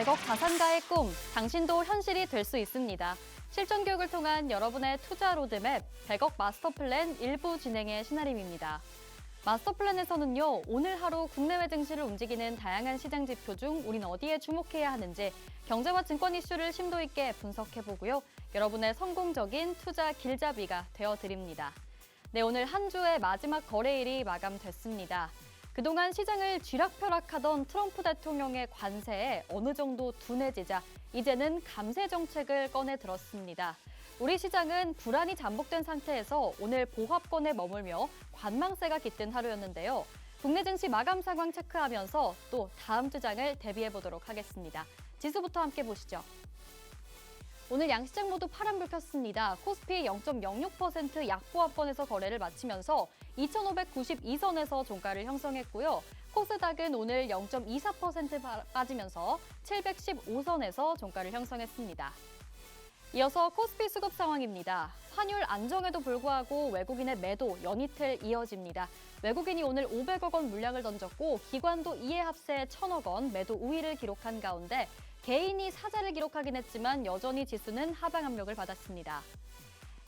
100억 자산가의 꿈, 당신도 현실이 될 수 있습니다. 실전 교육을 통한 여러분의 투자 로드맵, 100억 마스터 플랜 일부 진행의 신하림입니다. 마스터 플랜에서는요, 오늘 하루 국내외 증시를 움직이는 다양한 시장 지표 중 우린 어디에 주목해야 하는지 경제와 증권 이슈를 심도 있게 분석해보고요. 여러분의 성공적인 투자 길잡이가 되어드립니다. 네, 오늘 한 주의 마지막 거래일이 마감됐습니다. 그동안 시장을 쥐락펴락하던 트럼프 대통령의 관세에 어느 정도 둔해지자 이제는 감세 정책을 꺼내 들었습니다. 우리 시장은 불안이 잠복된 상태에서 오늘 보합권에 머물며 관망세가 깃든 하루였는데요. 국내 증시 마감 상황 체크하면서 또 다음 주 장을 대비해보도록 하겠습니다. 지수부터 함께 보시죠. 오늘 양시장 모두 파란불 켰습니다. 코스피 0.06% 약보합권에서 거래를 마치면서 2,592선에서 종가를 형성했고요. 코스닥은 오늘 0.24% 빠지면서 715선에서 종가를 형성했습니다. 이어서 코스피 수급 상황입니다. 환율 안정에도 불구하고 외국인의 매도 연이틀 이어집니다. 외국인이 오늘 500억 원 물량을 던졌고 기관도 이에 합세 1,000억 원 매도 우위를 기록한 가운데 개인이 사자를 기록하긴 했지만 여전히 지수는 하방 압력을 받았습니다.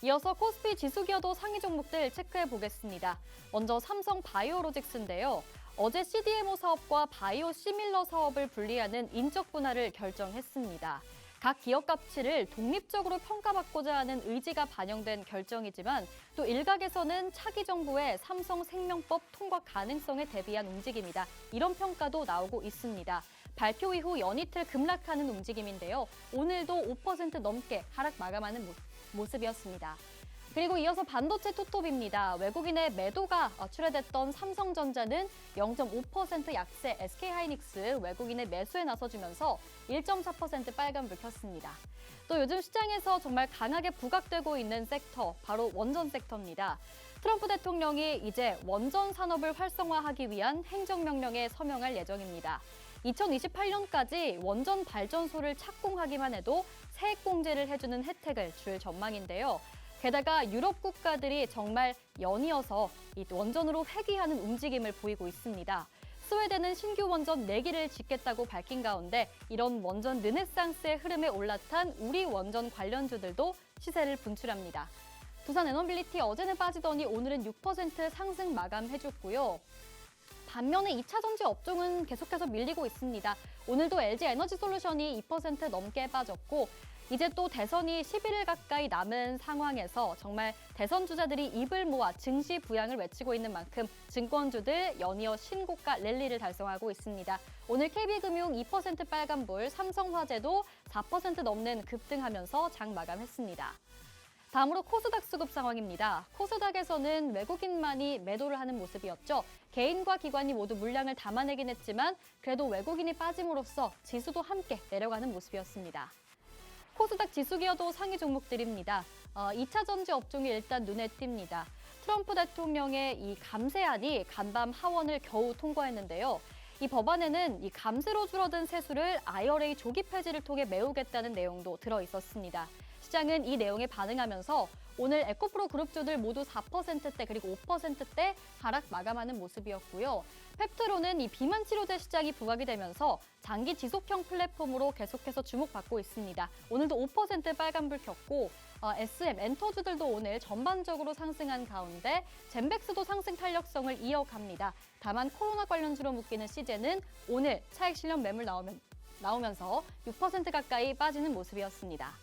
이어서 코스피 지수 기여도 상위 종목들 체크해 보겠습니다. 먼저 삼성 바이오로직스인데요. 어제 CDMO 사업과 바이오 시밀러 사업을 분리하는 인적 분할을 결정했습니다. 각 기업 가치를 독립적으로 평가받고자 하는 의지가 반영된 결정이지만 또 일각에서는 차기 정부의 삼성생명법 통과 가능성에 대비한 움직임이다. 이런 평가도 나오고 있습니다. 발표 이후 연이틀 급락하는 움직임인데요. 오늘도 5% 넘게 하락 마감하는 모습이었습니다. 그리고 이어서 반도체 투톱입니다. 외국인의 매도가 출회됐던 삼성전자는 0.5% 약세 SK하이닉스 외국인의 매수에 나서주면서 1.4% 빨간불 켰습니다. 또 요즘 시장에서 정말 강하게 부각되고 있는 섹터, 바로 원전 섹터입니다. 트럼프 대통령이 이제 원전 산업을 활성화하기 위한 행정명령에 서명할 예정입니다. 2028년까지 원전 발전소를 착공하기만 해도 세액공제를 해주는 혜택을 줄 전망인데요. 게다가 유럽 국가들이 정말 연이어서 이 원전으로 회귀하는 움직임을 보이고 있습니다. 스웨덴은 신규 원전 4기를 짓겠다고 밝힌 가운데 이런 원전 르네상스의 흐름에 올라탄 우리 원전 관련주들도 시세를 분출합니다. 두산 에너빌리티 어제는 빠지더니 오늘은 6% 상승 마감해줬고요. 반면에 2차 전지 업종은 계속해서 밀리고 있습니다. 오늘도 LG 에너지솔루션이 2% 넘게 빠졌고 이제 또 대선이 11일 가까이 남은 상황에서 정말 대선 주자들이 입을 모아 증시 부양을 외치고 있는 만큼 증권주들 연이어 신고가 랠리를 달성하고 있습니다. 오늘 KB금융 2% 빨간불, 삼성화재도 4% 넘는 급등하면서 장 마감했습니다. 다음으로 코스닥 수급 상황입니다. 코스닥에서는 외국인만이 매도를 하는 모습이었죠. 개인과 기관이 모두 물량을 담아내긴 했지만 그래도 외국인이 빠짐으로써 지수도 함께 내려가는 모습이었습니다. 코스닥 지수 기여도 상위 종목들입니다. 2차 전지 업종이 일단 눈에 띕니다. 트럼프 대통령의 이 감세안이 간밤 하원을 겨우 통과했는데요. 이 법안에는 이 감세로 줄어든 세수를 IRA 조기 폐지를 통해 메우겠다는 내용도 들어 있었습니다. 시장은 이 내용에 반응하면서 오늘 에코프로 그룹주들 모두 4%대 그리고 5%대 하락 마감하는 모습이었고요. 펩트로는 이 비만 치료제 시장이 부각이 되면서 장기 지속형 플랫폼으로 계속해서 주목받고 있습니다. 오늘도 5% 빨간불 켰고 SM, 엔터주들도 오늘 전반적으로 상승한 가운데 젠백스도 상승 탄력성을 이어갑니다. 다만 코로나 관련주로 묶이는 시제는 오늘 차익 실현 매물 나오면서 6% 가까이 빠지는 모습이었습니다.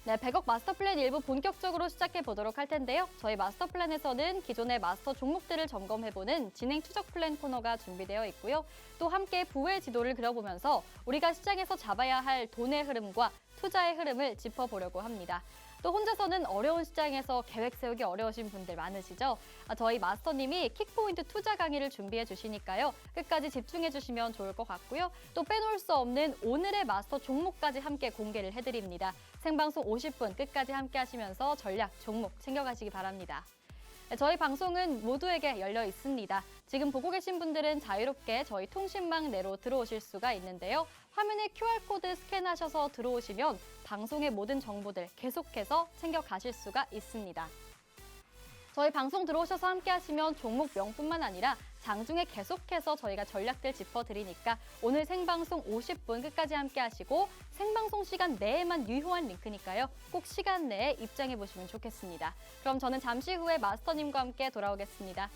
네, 100억 마스터 플랜 일부 본격적으로 시작해 보도록 할 텐데요. 저희 마스터 플랜에서는 기존의 마스터 종목들을 점검해보는 진행 추적 플랜 코너가 준비되어 있고요. 또 함께 부의 지도를 그려보면서 우리가 시장에서 잡아야 할 돈의 흐름과 투자의 흐름을 짚어보려고 합니다. 또 혼자서는 어려운 시장에서 계획 세우기 어려우신 분들 많으시죠? 저희 마스터님이 킥포인트 투자 강의를 준비해 주시니까요. 끝까지 집중해 주시면 좋을 것 같고요. 또 빼놓을 수 없는 오늘의 마스터 종목까지 함께 공개를 해드립니다. 생방송 50분 끝까지 함께 하시면서 전략, 종목 챙겨가시기 바랍니다. 저희 방송은 모두에게 열려 있습니다. 지금 보고 계신 분들은 자유롭게 저희 통신망 내로 들어오실 수가 있는데요. 화면에 QR코드 스캔하셔서 들어오시면 방송의 모든 정보들 계속해서 챙겨가실 수가 있습니다. 저희 방송 들어오셔서 함께 하시면 종목명뿐만 아니라 장중에 계속해서 저희가 전략들 짚어드리니까 오늘 생방송 50분 끝까지 함께 하시고 생방송 시간 내에만 유효한 링크니까요. 꼭 시간 내에 입장해 보시면 좋겠습니다. 그럼 저는 잠시 후에 마스터님과 함께 돌아오겠습니다.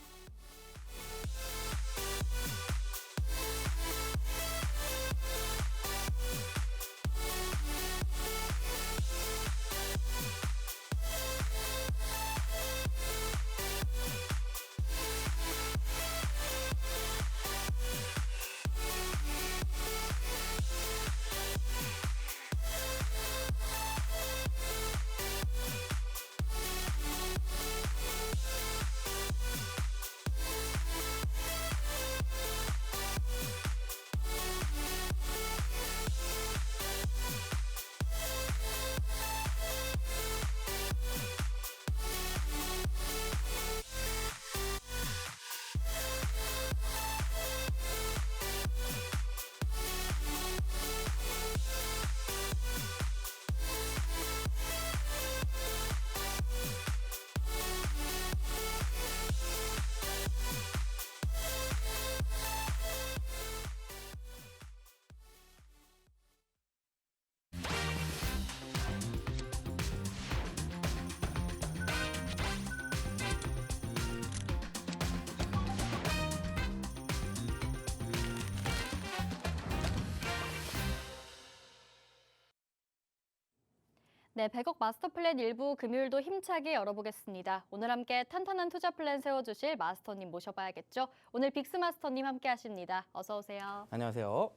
네, 100억 마스터 플랜 일부 금요일도 힘차게 열어보겠습니다. 오늘 함께 탄탄한 투자 플랜 세워주실 마스터님 모셔봐야겠죠. 오늘 빅스 마스터님 함께 하십니다. 어서 오세요. 안녕하세요.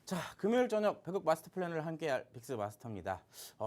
자, 금요일 저녁 100억 마스터 플랜을 함께할 빅스 마스터입니다.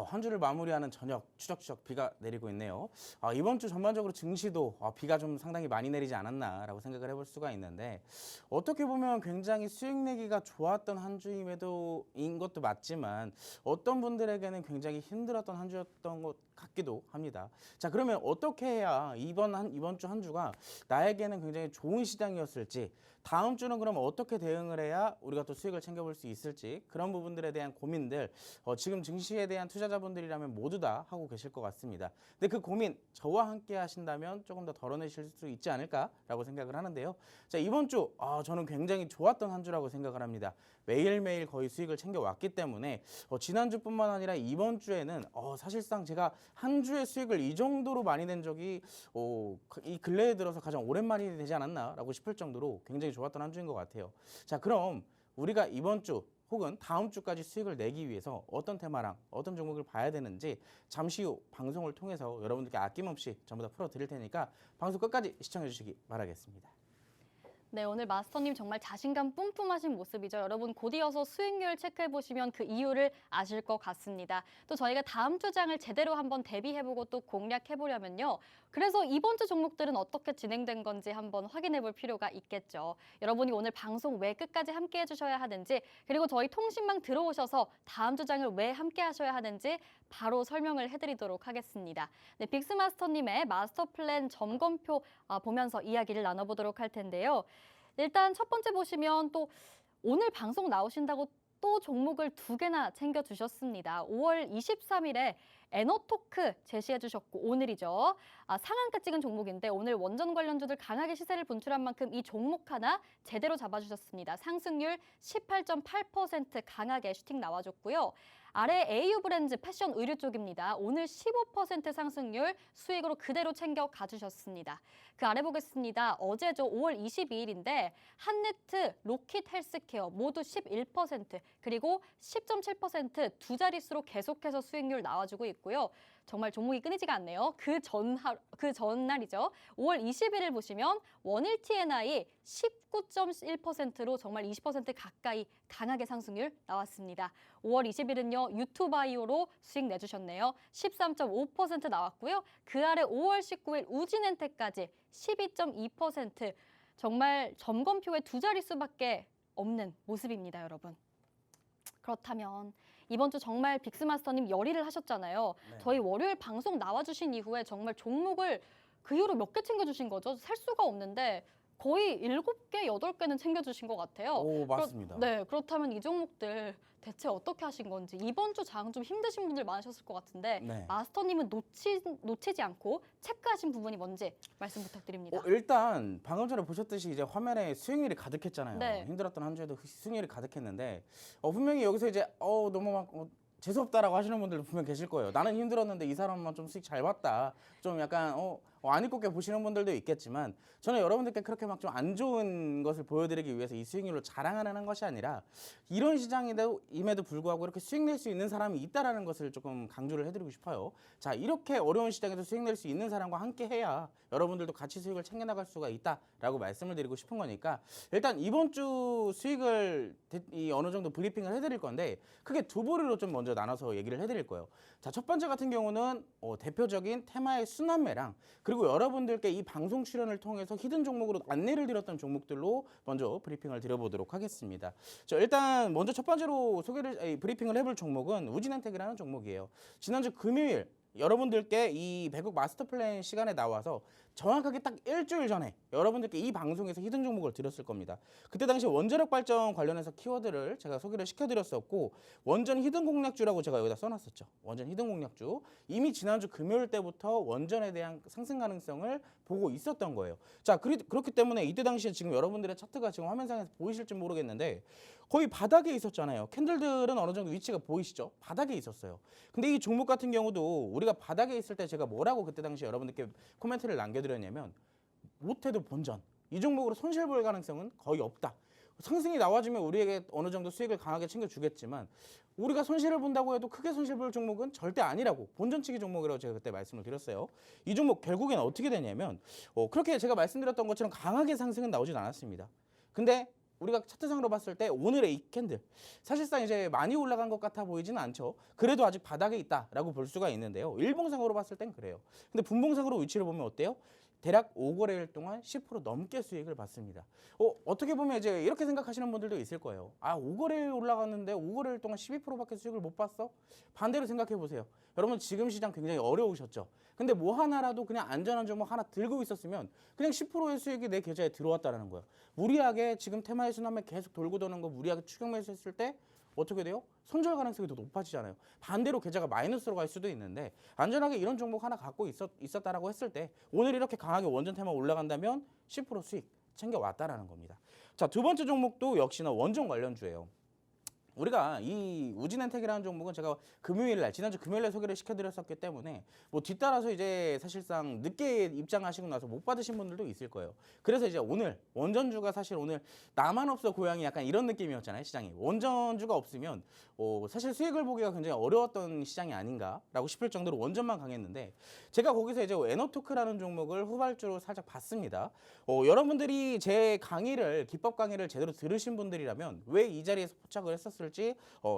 한 주를 마무리하는 저녁 추적추적 비가 내리고 있네요. 이번 주 전반적으로 증시도 비가 좀 상당히 많이 내리지 않았나라고 생각을 해볼 수가 있는데 어떻게 보면 굉장히 수익 내기가 좋았던 한 주임에도인 것도 맞지만 어떤 분들에게는 굉장히 힘들었던 한 주였던 것 같기도 합니다. 자, 그러면 어떻게 해야 이번 주 한 주가 나에게는 굉장히 좋은 시장이었을지, 다음 주는 그럼 어떻게 대응을 해야 우리가 또 수익을 챙겨볼 수 있을지, 그런 부분들에 대한 고민들 지금 증시에 대한 투자자분들이라면 모두 다 하고 계실 것 같습니다. 근데 그 고민 저와 함께 하신다면 조금 더 덜어내실 수 있지 않을까라고 생각을 하는데요. 자, 이번 주 저는 굉장히 좋았던 한 주라고 생각을 합니다. 매일매일 거의 수익을 챙겨왔기 때문에 지난주뿐만 아니라 이번 주에는 사실상 제가 한 주의 수익을 이 정도로 많이 낸 적이 이 근래에 들어서 가장 오랜만이 되지 않았나라고 싶을 정도로 굉장히 좋았던 한 주인 것 같아요. 자, 그럼 우리가 이번 주 혹은 다음 주까지 수익을 내기 위해서 어떤 테마랑 어떤 종목을 봐야 되는지 잠시 후 방송을 통해서 여러분들께 아낌없이 전부 다 풀어드릴 테니까 방송 끝까지 시청해 주시기 바라겠습니다. 네, 오늘 마스터님 정말 자신감 뿜뿜하신 모습이죠. 여러분 곧 이어서 수익률 체크해보시면 그 이유를 아실 것 같습니다. 또 저희가 다음 주 장을 제대로 한번 대비해보고 또 공략해보려면요. 그래서 이번 주 종목들은 어떻게 진행된 건지 한번 확인해볼 필요가 있겠죠. 여러분이 오늘 방송 왜 끝까지 함께 해주셔야 하는지, 그리고 저희 통신망 들어오셔서 다음 주 장을 왜 함께 하셔야 하는지 바로 설명을 해드리도록 하겠습니다. 네, 빅스 마스터님의 마스터 플랜 점검표 보면서 이야기를 나눠보도록 할 텐데요. 일단 첫 번째 보시면 또 오늘 방송 나오신다고 또 종목을 2개나 챙겨주셨습니다. 5월 23일에 에너토크 제시해 주셨고 오늘이죠. 상한가 찍은 종목인데 오늘 원전 관련주들 강하게 시세를 분출한 만큼 이 종목 하나 제대로 잡아주셨습니다. 상승률 18.8% 강하게 슈팅 나와줬고요. 아래 AU 브랜드 패션 의류 쪽입니다. 오늘 15% 상승률 수익으로 그대로 챙겨 가주셨습니다. 그 아래 보겠습니다. 어제죠. 5월 22일인데 한네트, 로킷 헬스케어 모두 11% 그리고 10.7% 두 자릿수로 계속해서 수익률 나와주고 있고요. 정말 종목이 끊이지가 않네요. 그 전날이죠. 5월 20일을 보시면 원일 TNI 19.1%로 정말 20% 가까이 강하게 상승률 나왔습니다. 5월 20일은요. 유투바이오로 수익 내주셨네요. 13.5% 나왔고요. 그 아래 5월 19일 우진엔텍까지 12.2% 정말 점검표에 두 자릿수밖에 없는 모습입니다, 여러분. 그렇다면 이번 주 정말 빅스마스터님 열의를 하셨잖아요. 네. 저희 월요일 방송 나와주신 이후에 정말 종목을 그 이후로 몇 개 챙겨주신 거죠? 살 수가 없는데 거의 7개, 8개는 챙겨주신 것 같아요. 오, 맞습니다. 네, 그렇다면 이 종목들 대체 어떻게 하신 건지 이번 주 장 좀 힘드신 분들 많으셨을 것 같은데 네. 마스터님은 놓치지 않고 체크하신 부분이 뭔지 말씀 부탁드립니다. 일단 방금 전에 보셨듯이 이제 화면에 수익률이 가득했잖아요. 네. 힘들었던 한 주에도 수익률이 가득했는데 분명히 여기서 이제 너무 막 재수없다라고 하시는 분들도 분명 계실 거예요. 나는 힘들었는데 이 사람만 좀 수익 잘 봤다. 좀 약간 안 이롭게 보시는 분들도 있겠지만 저는 여러분들께 그렇게 막 좀 안 좋은 것을 보여드리기 위해서 이 수익률로 자랑하는 것이 아니라 이런 시장임에도 불구하고 이렇게 수익 낼 수 있는 사람이 있다라는 것을 조금 강조를 해드리고 싶어요. 자, 이렇게 어려운 시장에서 수익 낼 수 있는 사람과 함께 해야 여러분들도 같이 수익을 챙겨나갈 수가 있다라고 말씀을 드리고 싶은 거니까 일단 이번 주 수익을 어느 정도 브리핑을 해드릴 건데 크게 두 부류로 좀 먼저 나눠서 얘기를 해드릴 거예요. 자, 첫 번째 같은 경우는 대표적인 테마의 순환매랑 그리고 여러분들께 이 방송 출연을 통해서 히든 종목으로 안내를 드렸던 종목들로 먼저 브리핑을 드려보도록 하겠습니다. 자, 일단 먼저 첫 번째로 브리핑을 해볼 종목은 우진엔텍이라는 종목이에요. 지난주 금요일 여러분들께 이 배국 마스터 플랜 시간에 나와서 정확하게 딱 일주일 전에 여러분들께 이 방송에서 히든 종목을 드렸을 겁니다. 그때 당시 원자력 발전 관련해서 키워드를 제가 소개를 시켜드렸었고 원전 히든 공략주라고 제가 여기다 써놨었죠. 원전 히든 공략주. 이미 지난주 금요일 때부터 원전에 대한 상승 가능성을 보고 있었던 거예요. 자, 그렇기 때문에 이때 당시에 지금 여러분들의 차트가 지금 화면상에서 보이실지 모르겠는데 거의 바닥에 있었잖아요. 캔들들은 어느 정도 위치가 보이시죠? 바닥에 있었어요. 근데 이 종목 같은 경우도 우리가 바닥에 있을 때 제가 뭐라고 그때 당시 여러분들께 코멘트를 남겨드렸냐면 못해도 본전. 이 종목으로 손실 볼 가능성은 거의 없다. 상승이 나와주면 우리에게 어느 정도 수익을 강하게 챙겨주겠지만 우리가 손실을 본다고 해도 크게 손실 볼 종목은 절대 아니라고 본전치기 종목이라고 제가 그때 말씀을 드렸어요. 이 종목 결국엔 어떻게 되냐면 그렇게 제가 말씀드렸던 것처럼 강하게 상승은 나오진 않았습니다. 근데 우리가 차트상으로 봤을 때 오늘의 이 캔들 사실상 이제 많이 올라간 것 같아 보이지는 않죠. 그래도 아직 바닥에 있다라고 볼 수가 있는데요. 일봉상으로 봤을 땐 그래요. 근데 분봉상으로 위치를 보면 어때요? 대략 5거래일 동안 10% 넘게 수익을 받습니다. 어떻게 보면 이제 이렇게 생각하시는 분들도 있을 거예요. 5거래일 올라갔는데 5거래일 동안 12%밖에 수익을 못 봤어? 반대로 생각해 보세요. 여러분 지금 시장 굉장히 어려우셨죠? 근데 뭐 하나라도 그냥 안전한 종목 하나 들고 있었으면 그냥 10%의 수익이 내 계좌에 들어왔다는 거예요. 무리하게 지금 테마의 순환매 계속 돌고 도는 거 무리하게 추격 매수했을 때 어떻게 돼요? 손절 가능성이 더 높아지잖아요. 반대로 계좌가 마이너스로 갈 수도 있는데 안전하게 이런 종목 하나 갖고 있었다라고 했을 때 오늘 이렇게 강하게 원전 테마 올라간다면 10% 수익 챙겨왔다라는 겁니다. 자, 두 번째 종목도 역시나 원전 관련주예요. 우리가 이 우진엔텍이라는 종목은 제가 지난주 금요일에 소개를 시켜드렸었기 때문에 뭐 뒤따라서 이제 사실상 늦게 입장하시고 나서 못 받으신 분들도 있을 거예요. 그래서 이제 오늘 원전주가 사실 오늘 나만 없어 고양이 약간 이런 느낌이었잖아요. 시장이 원전주가 없으면 사실 수익을 보기가 굉장히 어려웠던 시장이 아닌가라고 싶을 정도로 원전만 강했는데 제가 거기서 이제 에너토크라는 종목을 후발주로 살짝 봤습니다. 여러분들이 제 기법 강의를 제대로 들으신 분들이라면 왜 이 자리에서 포착을 했었을지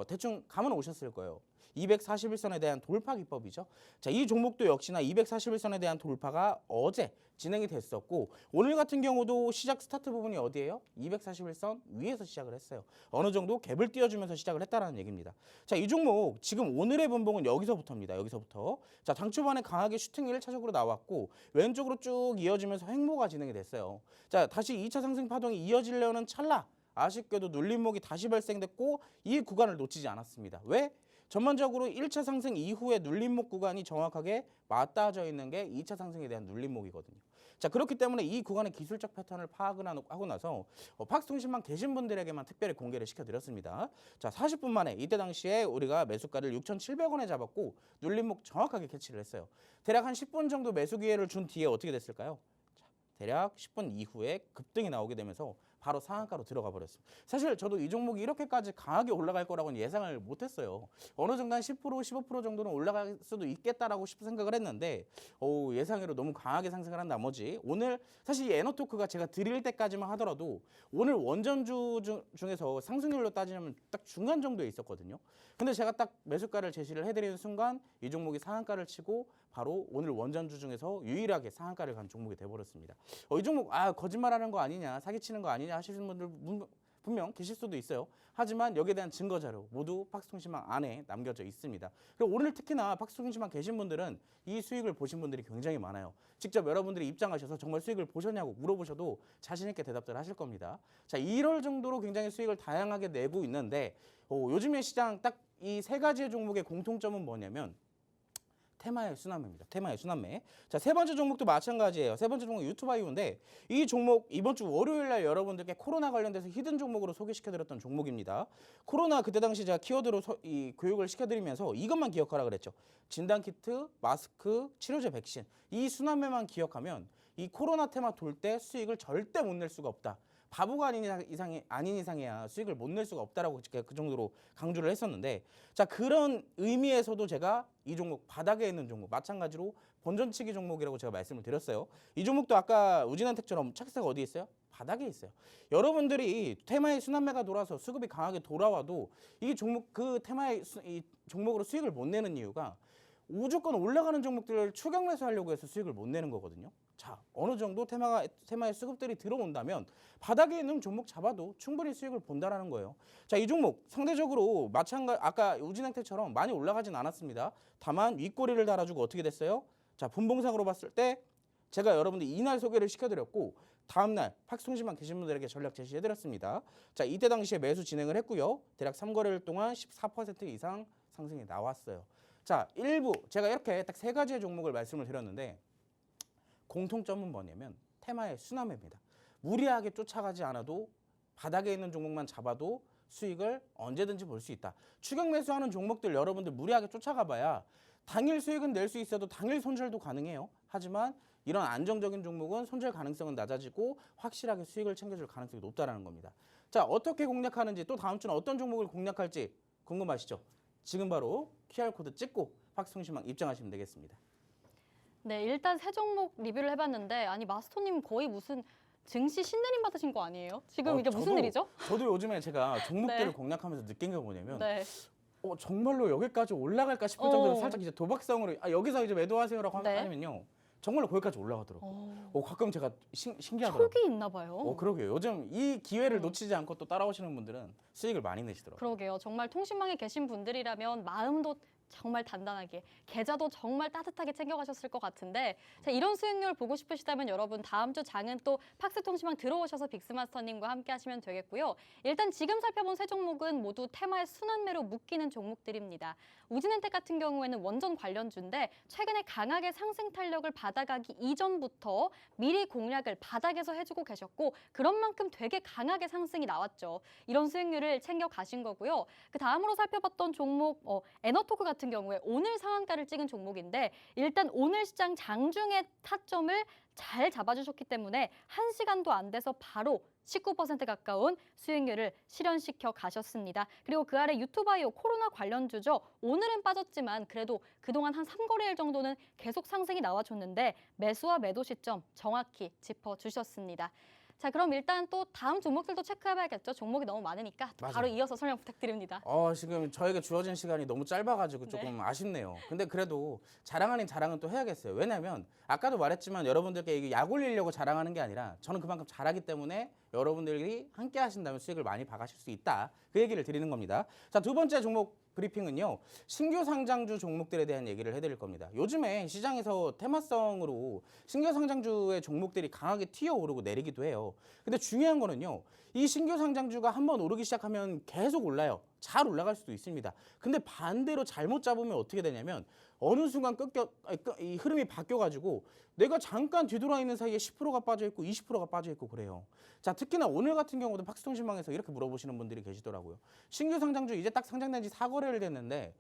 대충 감은 오셨을 거예요. 241선에 대한 돌파 기법이죠. 자, 이 종목도 역시나 241선에 대한 돌파가 어제 진행이 됐었고 오늘 같은 경우도 시작 스타트 부분이 어디예요? 241선 위에서 시작을 했어요. 어느 정도 갭을 띄워주면서 시작을 했다는 얘기입니다. 자, 이 종목 지금 오늘의 분봉은 여기서부터입니다. 여기서부터. 자, 장 초반에 강하게 슈팅이 1차적으로 나왔고 왼쪽으로 쭉 이어지면서 횡보가 진행이 됐어요. 자, 다시 2차 상승 파동이 이어지려는 찰나 아쉽게도 눌림목이 다시 발생됐고 이 구간을 놓치지 않았습니다. 왜? 전반적으로 1차 상승 이후에 눌림목 구간이 정확하게 맞닿아져 있는 게 2차 상승에 대한 눌림목이거든요. 자, 그렇기 때문에 이 구간의 기술적 패턴을 파악을 하고 나서 팍스통신망 계신 분들에게만 특별히 공개를 시켜드렸습니다. 자, 40분 만에 이때 당시에 우리가 매수가를 6,700원에 잡았고 눌림목 정확하게 캐치를 했어요. 대략 한 10분 정도 매수 기회를 준 뒤에 어떻게 됐을까요? 자, 대략 10분 이후에 급등이 나오게 되면서 바로 상한가로 들어가 버렸습니다. 사실 저도 이 종목이 이렇게까지 강하게 올라갈 거라고는 예상을 못했어요. 어느 정도 한 10%, 15% 정도는 올라갈 수도 있겠다라고 생각을 했는데 예상외로 너무 강하게 상승을 한 나머지 오늘 사실 이 에너토크가 제가 드릴 때까지만 하더라도 오늘 원전주 중에서 상승률로 따지면 딱 중간 정도에 있었거든요. 근데 제가 딱 매수가를 제시를 해드리는 순간 이 종목이 상한가를 치고 바로 오늘 원전주 중에서 유일하게 상한가를 간 종목이 돼버렸습니다. 이 종목 거짓말하는 거 아니냐, 사기치는 거 아니냐 하시는 분들 분명 계실 수도 있어요. 하지만 여기에 대한 증거 자료 모두 팍스통신망 안에 남겨져 있습니다. 그리고 오늘 특히나 팍스통신망 계신 분들은 이 수익을 보신 분들이 굉장히 많아요. 직접 여러분들이 입장하셔서 정말 수익을 보셨냐고 물어보셔도 자신 있게 대답들 하실 겁니다. 자, 이럴 정도로 굉장히 수익을 다양하게 내고 있는데 요즘의 시장 딱 이 세 가지의 종목의 공통점은 뭐냐면 테마의 순환매입니다. 테마의 순환매. 자, 세 번째 종목도 마찬가지예요. 세 번째 종목 유튜바이오인데 이 종목 이번 주 월요일 날 여러분들께 코로나 관련돼서 히든 종목으로 소개시켜드렸던 종목입니다. 코로나 그때 당시 제가 키워드로 이 교육을 시켜드리면서 이것만 기억하라 그랬죠. 진단키트, 마스크, 치료제, 백신. 이 순환매만 기억하면 이 코로나 테마 돌 때 수익을 절대 못 낼 수가 없다. 바보가 아닌 이상이야 수익을 못 낼 수가 없다라고 제가 그 정도로 강조를 했었는데, 자, 그런 의미에서도 제가 이 종목 바닥에 있는 종목 마찬가지로 본전치기 종목이라고 제가 말씀을 드렸어요. 이 종목도 아까 우진한택처럼 착세가 어디 있어요? 바닥에 있어요. 여러분들이 테마의 순환매가 돌아서 수급이 강하게 돌아와도 이 종목 그 테마의 이 종목으로 수익을 못 내는 이유가 무조건 올라가는 종목들을 추격 매수하려고 해서 수익을 못 내는 거거든요. 자, 어느 정도 테마의 수급들이 들어온다면 바닥에 있는 종목 잡아도 충분히 수익을 본다라는 거예요. 자, 이 종목 상대적으로 아까 우진행태처럼 많이 올라가진 않았습니다. 다만 윗꼬리를 달아주고 어떻게 됐어요? 자, 분봉상으로 봤을 때 제가 여러분들 이날 소개를 시켜드렸고 다음날 팍스통신망 계신 분들에게 전략 제시해드렸습니다. 자, 이때 당시에 매수 진행을 했고요. 대략 3거래일 동안 14% 이상 상승이 나왔어요. 자, 일부 제가 이렇게 딱 세 가지의 종목을 말씀을 드렸는데 공통점은 뭐냐면 테마의 순환매입니다. 무리하게 쫓아가지 않아도 바닥에 있는 종목만 잡아도 수익을 언제든지 볼 수 있다. 추격 매수하는 종목들 여러분들 무리하게 쫓아가 봐야 당일 수익은 낼 수 있어도 당일 손절도 가능해요. 하지만 이런 안정적인 종목은 손절 가능성은 낮아지고 확실하게 수익을 챙겨줄 가능성이 높다라는 겁니다. 자, 어떻게 공략하는지 또 다음 주는 어떤 종목을 공략할지 궁금하시죠? 지금 바로 QR코드 찍고 팍스통신망 입장하시면 되겠습니다. 네, 일단 세 종목 리뷰를 해봤는데 아니 마스터님 거의 무슨 증시 신내림 받으신 거 아니에요? 지금 이게 무슨 일이죠? 저도 요즘에 제가 종목들을 네. 공략하면서 느낀 게 뭐냐면 네. 정말로 여기까지 올라갈까 싶을 정도로 살짝 이제 도박성으로 여기서 이제 매도하세요라고 네. 하면요. 정말로 거기까지 올라가더라고요. 가끔 제가 신기하더라고요. 촉이 있나 봐요. 그러게요. 요즘 이 기회를 놓치지 않고 또 따라오시는 분들은 수익을 많이 내시더라고요. 그러게요. 정말 통신망에 계신 분들이라면 마음도 정말 단단하게, 계좌도 정말 따뜻하게 챙겨가셨을 것 같은데, 자, 이런 수익률 보고 싶으시다면 여러분 다음 주 장은 또 팍스통신망 들어오셔서 빅스마스터님과 함께 하시면 되겠고요. 일단 지금 살펴본 세 종목은 모두 테마의 순환매로 묶이는 종목들입니다. 우진엔텍 같은 경우에는 원전 관련주인데 최근에 강하게 상승 탄력을 받아가기 이전부터 미리 공략을 바닥에서 해주고 계셨고 그런 만큼 되게 강하게 상승이 나왔죠. 이런 수익률을 챙겨 가신 거고요. 그 다음으로 살펴봤던 종목 에너토크 같은 경우에 오늘 상한가를 찍은 종목인데 일단 오늘 시장 장중에 타점을 잘 잡아주셨기 때문에 1시간도 안 돼서 바로 19% 가까운 수익률을 실현시켜 가셨습니다. 그리고 그 아래 유튜바이오 코로나 관련주죠. 오늘은 빠졌지만 그래도 그동안 한 3거래일 정도는 계속 상승이 나와줬는데 매수와 매도 시점 정확히 짚어주셨습니다. 자, 그럼 일단 또 다음 종목들도 체크해봐야겠죠. 종목이 너무 많으니까 또 바로 이어서 설명 부탁드립니다. 지금 저에게 주어진 시간이 너무 짧아가지고 조금 아쉽네요. 근데 그래도 자랑 아닌 자랑은 또 해야겠어요. 왜냐하면 아까도 말했지만 여러분들께 이게 약 올리려고 자랑하는 게 아니라 저는 그만큼 잘하기 때문에 여러분들이 함께 하신다면 수익을 많이 봐가실 수 있다. 그 얘기를 드리는 겁니다. 자, 두 번째 종목 브리핑은요. 신규 상장주 종목들에 대한 얘기를 해드릴 겁니다. 요즘에 시장에서 테마성으로 신규 상장주의 종목들이 강하게 튀어오르고 내리기도 해요. 근데 중요한 거는요. 이 신규 상장주가 한번 오르기 시작하면 계속 올라요. 잘 올라갈 수도 있습니다. 근데 반대로 잘못 잡으면 어떻게 되냐면 어느 순간 이 흐름이 바뀌어가지고 내가 잠깐 뒤돌아 있는 사이에 10%가 빠져있고 20%가 빠져있고 그래요. 자, 특히나 오늘 같은 경우도 팍스통신망에서 이렇게 물어보시는 분들이 계시더라고요. 신규 상장주 이제 딱 상장된 지 4거래일 됐는데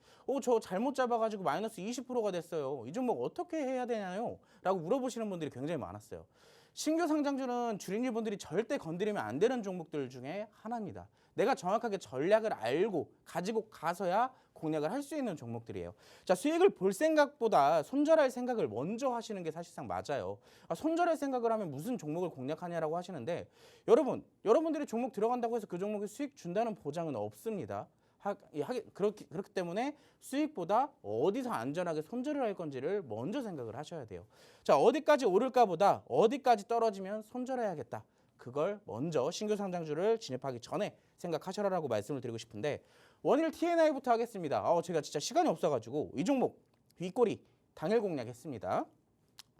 저 잘못 잡아가지고 마이너스 20%가 됐어요. 이 종목 어떻게 해야 되나요? 라고 물어보시는 분들이 굉장히 많았어요. 신규 상장주는 주린이분들이 절대 건드리면 안 되는 종목들 중에 하나입니다. 내가 정확하게 전략을 알고 가지고 가서야 공략을 할 수 있는 종목들이에요. 자, 수익을 볼 생각보다 손절할 생각을 먼저 하시는 게 사실상 맞아요. 손절할 생각을 하면 무슨 종목을 공략하냐라고 하시는데 여러분들이 종목 들어간다고 해서 그 종목에 수익 준다는 보장은 없습니다. 그렇기 때문에 수익보다 어디서 안전하게 손절을 할 건지를 먼저 생각을 하셔야 돼요. 자, 어디까지 오를까 보다 어디까지 떨어지면 손절해야겠다. 그걸 먼저 신규 상장주를 진입하기 전에 생각하셔라라고 말씀을 드리고 싶은데 원일 TNI부터 하겠습니다. 제가 진짜 시간이 없어가지고 이 종목 윗꼬리 당일 공략했습니다.